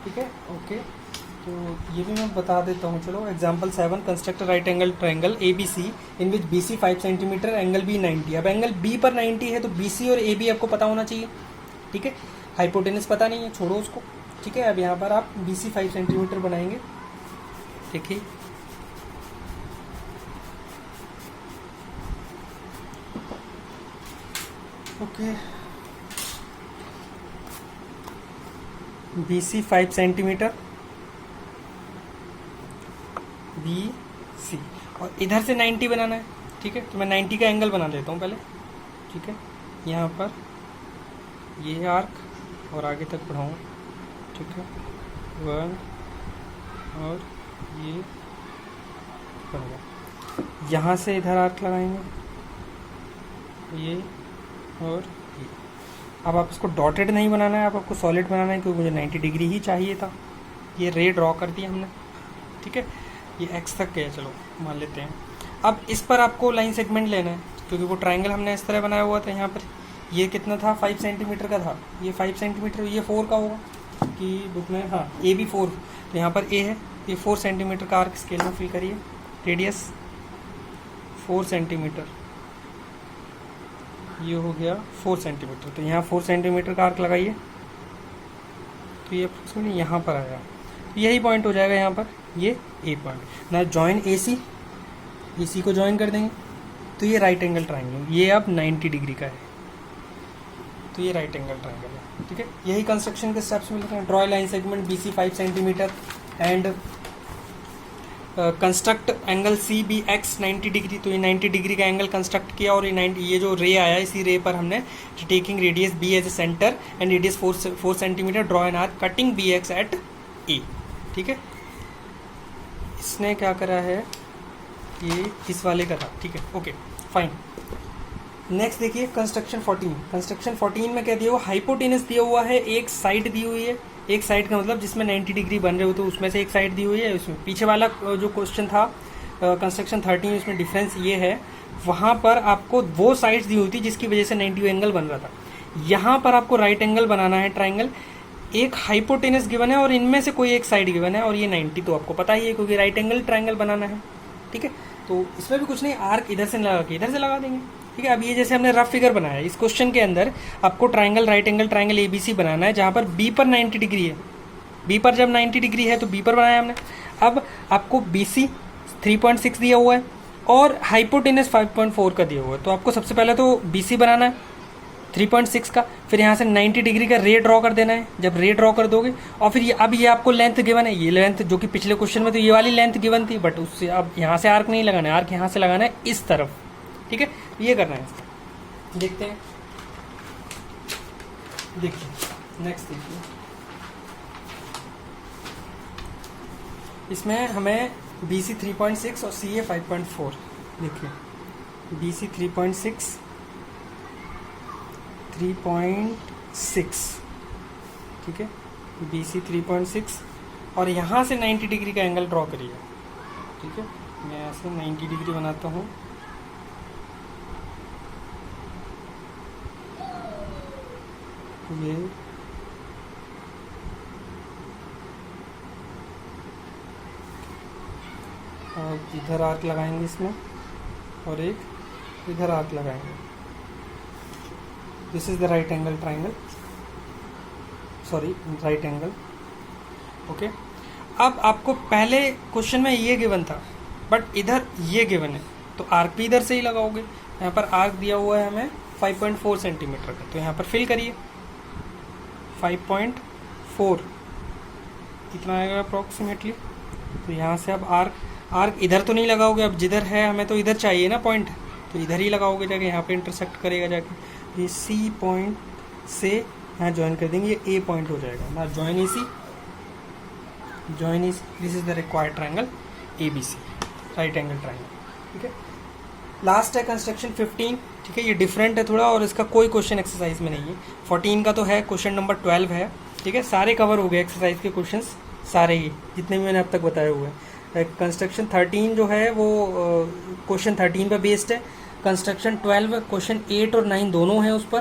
ठीक है, ओके। तो ये भी मैं बता देता हूँ, चलो। Example 7, construct right angle triangle A B C in which B C 5 centimetre, angle B 90। अब एंगल बी पर 90 है तो बी सी और ए बी आपको पता होना चाहिए, ठीक है। हाइपोटेनस पता नहीं है, छोड़ो उसको, ठीक है। अब यहाँ पर आप बी सी 5 सेंटीमीटर बनाएंगे, देखिए, okay, B C 5 centimetre, B C, और इधर से 90 बनाना है, ठीक है। तो मैं 90 का एंगल बना देता हूँ पहले, ठीक है। यहाँ पर ये आर्क और आगे तक बढ़ाऊँ, ठीक है, 1 और ये बन गया। यहाँ से इधर आर्क लगाएंगे, ये और ये। अब आप इसको डॉटेड नहीं बनाना है, अब आपको सॉलिड बनाना है क्योंकि मुझे 90 डिग्री ही चाहिए था। ये रे ड्रॉ कर दिया हमने, ठीक है। ये एक्स तक गया, चलो मान लेते हैं। अब इस पर आपको लाइन सेगमेंट लेना है क्योंकि वो ट्रायंगल हमने इस तरह बनाया हुआ था। यहाँ पर ये कितना था, 5 सेंटीमीटर का था, ये 5 सेंटीमीटर, ये 4 का होगा कि बुक में, हाँ, ए बी 4, तो यहाँ पर ए है, ये 4 सेंटीमीटर का आर्क स्केल में फिल करिए, रेडियस 4 सेंटीमीटर, ये हो गया 4 सेंटीमीटर, तो यहाँ 4 सेंटीमीटर का आर्क लगाइए, तो ये अप्रोक्सीमेटली यहाँ पर आया, यही पॉइंट हो जाएगा यहाँ पर, ये ए पॉइंट। ना जॉइन ए सी को ज्वाइन कर देंगे, तो ये राइट एंगल ट्रायंगल, ये अब 90 डिग्री का है, तो ये राइट एंगल ट्रायंगल है, ठीक है। यही कंस्ट्रक्शन के स्टेप्स में लिखे हैं, draw line segment B C 5 centimetre and construct angle C B X 90 degree. तो ये 90 डिग्री का एंगल कंस्ट्रक्ट किया, और ये जो रे आया, इसी रे पर हमने taking radius B as a centre and radius 4 centimetre, draw an arc cutting B X at A, ठीक है। इसने क्या करा है, ये इस वाले का था, ठीक है, ओके फाइन। नेक्स्ट देखिए कंस्ट्रक्शन 14। कंस्ट्रक्शन 14 में क्या दिया हुआ, हाइपोटेनस दिया हुआ है, एक साइड दी हुई है, एक साइड का मतलब जिसमें 90 डिग्री बन रहे हो, तो उसमें से एक साइड दी हुई है। उसमें पीछे वाला जो क्वेश्चन था कंस्ट्रक्शन 13, उसमें डिफरेंस ये है, वहाँ पर आपको वो साइड्स दी हुई थी जिसकी वजह से 90 एंगल बन रहा था। यहाँ पर आपको राइट एंगल बनाना है ट्राइंगल एक हाइपोटेनस गिवन है और इनमें से कोई एक साइड गिवन है, और ये 90 तो आपको पता ही है क्योंकि राइट एंगल ट्रायंगल बनाना है, ठीक है। तो इसमें भी कुछ नहीं, आर्क इधर से लगा के इधर से लगा देंगे, ठीक है। अब ये जैसे हमने रफ फिगर बनाया, इस क्वेश्चन के अंदर आपको triangle right angle triangle ABC बनाना है, जहाँ पर B पर 90 डिग्री है। B पर जब 90 डिग्री है तो B पर बनाया हमने। अब आपको BC 3.6 दिया हुआ है और हाइपोटेनस 5.4 का दिया हुआ है, तो आपको सबसे पहले तो BC बनाना है 3.6 का, फिर यहाँ से 90 डिग्री का रे ड्रॉ कर देना है। जब रे ड्रॉ कर दोगे और फिर ये अब ये आपको लेंथ गिवन है, ये लेंथ जो कि पिछले क्वेश्चन में तो ये वाली लेंथ गिवन थी, बट उससे अब यहाँ से आर्क नहीं लगाना है, आर्क यहाँ से लगाना है इस तरफ, ठीक है। ये करना है इसका, देखते हैं। देखिए नेक्स्ट देखिए, इसमें हमें BC 3.6 और CA 5.4, देखिए BC 3.6 ठीक है, BC 3.6 और यहाँ से 90 डिग्री का एंगल ड्रॉ करिए, ठीक है। मैं ऐसे 90 डिग्री बनाता हूँ, ये अब इधर आर्क लगाएंगे इसमें और एक इधर आर्क लगाएंगे। This is the right angle triangle, sorry right angle, okay. अब आपको पहले क्वेश्चन में ये गिवन था बट इधर ये गिवन है, तो आर्क भी इधर से ही लगाओगे। यहाँ पर आर्क दिया हुआ है हमें 5.4 सेंटीमीटर का, तो यहाँ पर फिल करिए 5.4 कितना आएगा अप्रॉक्सीमेटली। तो यहाँ से अब आर्क इधर तो नहीं लगाओगे, अब जिधर है हमें तो इधर चाहिए ना पॉइंट, तो इधर ही लगाओगे जाके, यहाँ पे इंटरसेक्ट करेगा जाके। ये C पॉइंट से यहाँ ज्वाइन कर देंगे, ये A पॉइंट हो जाएगा ना, join AC, this is the required triangle ABC, right angle triangle, ठीक है। लास्ट है कंस्ट्रक्शन 15, ठीक है। ये डिफरेंट है थोड़ा और इसका कोई क्वेश्चन एक्सरसाइज में नहीं है। 14 का तो है, क्वेश्चन नंबर 12 है, ठीक है। सारे कवर हो गए एक्सरसाइज के क्वेश्चंस, सारे ही जितने भी मैंने अब तक बताए हुए हैं। कंस्ट्रक्शन 13 जो है वो क्वेश्चन 13 पर बेस्ड है। कंस्ट्रक्शन 12 क्वेश्चन 8 और 9 दोनों हैं उस पर,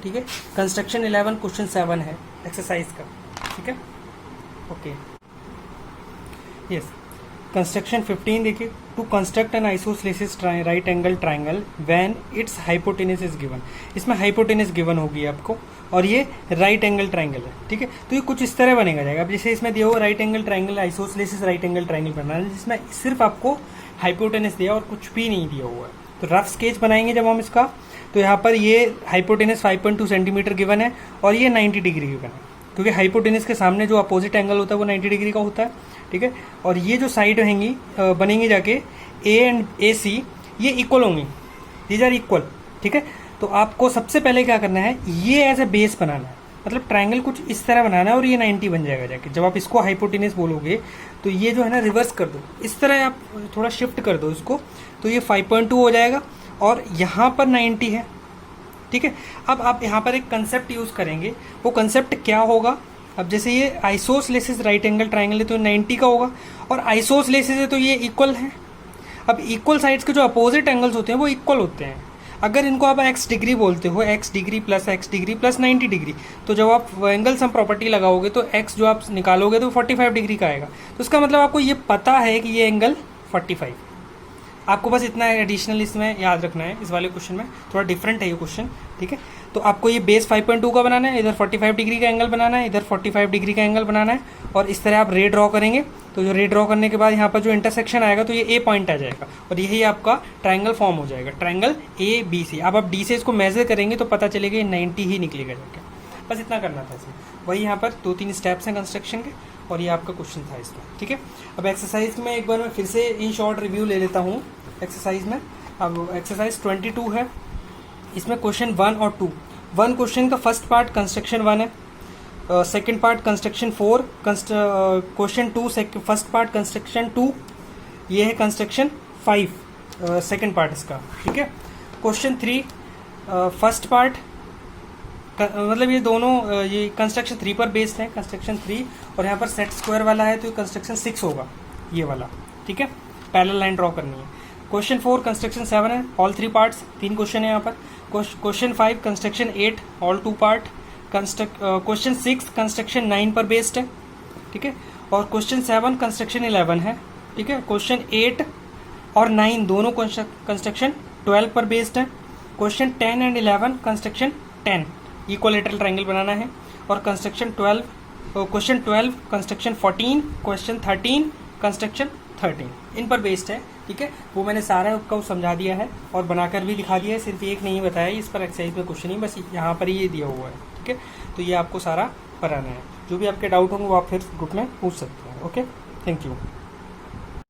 ठीक है। कंस्ट्रक्शन 11 क्वेश्चन 7 है एक्सरसाइज का, ठीक है, ओके। यस, कंस्ट्रक्शन 15 देखिए, to construct an isosceles right angle triangle when its hypotenuse is given. इसमें हाइपोटेनस गिवन होगी आपको और ये राइट एंगल ट्राइंगल है, ठीक है। तो ये कुछ इस तरह बनेगा जाएगा। अब जैसे इसमें दिया हुआ right angle triangle, isosceles right angle triangle बनना है, जिसमें सिर्फ आपको हाइपोटेनस दिया और कुछ भी नहीं दिया हुआ है। तो रफ स्केच बनाएंगे जब हम इसका, तो यहाँ पर ये हाइपोटेनस 5.2 सेंटीमीटर गिवन है और ये 90 डिग्री गिवन है, क्योंकि हाइपोटेनस के सामने जो अपोजिट एंगल होता है वो 90 डिग्री का होता है, ठीक है। और ये जो साइड रहेंगी बनेंगी जाके A एंड AC, ये इक्वल होंगी, दीज आर इक्वल, ठीक है। तो आपको सबसे पहले क्या करना है, ये एज ए बेस बनाना है, मतलब ट्रायंगल कुछ इस तरह बनाना है और ये 90 बन जाएगा जाके। जब आप इसको हाइपोटेनस बोलोगे तो ये जो है ना रिवर्स कर दो, इस तरह आप थोड़ा शिफ्ट कर दो इसको, तो ये 5.2 हो जाएगा और यहाँ पर 90 है, ठीक है। अब आप यहाँ पर एक कंसेप्ट यूज़ करेंगे, वो कंसेप्ट क्या होगा। अब जैसे ये आइसोसेलेस राइट एंगल ट्राइंगल है तो 90 का होगा और आइसोसेलेस है तो ये इक्वल है। अब इक्वल साइड्स के जो अपोजिट एंगल्स होते हैं वो इक्वल होते हैं। अगर इनको आप x डिग्री बोलते हो, x डिग्री प्लस 90 डिग्री, तो जब आप एंगल सम प्रॉपर्टी लगाओगे तो x जो आप निकालोगे तो 45 डिग्री का आएगा। तो इसका मतलब आपको ये पता है कि ये एंगल 45, आपको बस इतना एडिशनल इसमें याद रखना है। इस वाले क्वेश्चन में थोड़ा डिफरेंट है ये क्वेश्चन, ठीक है। तो आपको ये बेस 5.2 का बनाना है, इधर 45 डिग्री का एंगल बनाना है, इधर 45 डिग्री का एंगल बनाना है और इस तरह आप रे ड्रॉ करेंगे। तो जो रे ड्रॉ करने के बाद यहाँ पर जो इंटरसेक्शन आएगा तो ये A पॉइंट आ जाएगा और यही आपका ट्रायंगल फॉर्म हो जाएगा, ट्रायंगल ABC। अब आप D से इसको मेजर करेंगे तो पता चलेगा ये 90 ही निकलेगा जाके। बस इतना करना था इसमें, वही यहाँ पर 2-3 स्टेप्स हैं कंस्ट्रक्शन के और ये आपका क्वेश्चन था इसमें, ठीक है। अब एक्सरसाइज में एक बार मैं फिर से इन शॉर्ट रिव्यू ले लेता हूँ एक्सरसाइज में। अब एक्सरसाइज 22 है, इसमें क्वेश्चन 1 और 2, 1 क्वेश्चन का फर्स्ट पार्ट कंस्ट्रक्शन 1 है, second part construction 4, question 2 first part construction 2, ये है कंस्ट्रक्शन 5 सेकंड पार्ट इसका, ठीक है। क्वेश्चन 3 फर्स्ट पार्ट, मतलब ये दोनों ये कंस्ट्रक्शन 3 पर बेस्ड है, कंस्ट्रक्शन 3 और यहाँ पर सेट स्क्वायर वाला है तो कंस्ट्रक्शन 6 होगा ये वाला, ठीक है। पैरेलल लाइन ड्रॉ करनी है। क्वेश्चन 4 कंस्ट्रक्शन 7 है, ऑल 3 पार्ट्स, 3 क्वेश्चन है यहाँ पर। Question 5 construction 8, all 2 part. Question 6 construction 9 पर बेस्ड है, ठीक है। और क्वेश्चन 7 कंस्ट्रक्शन 11 है, ठीक है। क्वेश्चन 8 और 9 दोनों कंस्ट्रक्शन 12 पर बेस्ड है। Question 10 and 11 construction 10 equilateral triangle बनाना है। और क्वेश्चन 12 कंस्ट्रक्शन 14, क्वेश्चन 13 कंस्ट्रक्शन 13 इन पर बेस्ड है, ठीक है। वो मैंने सारा आपको समझा दिया है और बनाकर भी दिखा दिया है, सिर्फ एक नहीं बताया, इस पर एक्सरसाइज में क्वेश्चन नहीं, बस यहाँ पर ये दिया हुआ है, ठीक है। तो ये आपको सारा पढ़ाना है। जो भी आपके डाउट होंगे वो आप फिर ग्रुप में पूछ सकते हैं। Okay, thank you.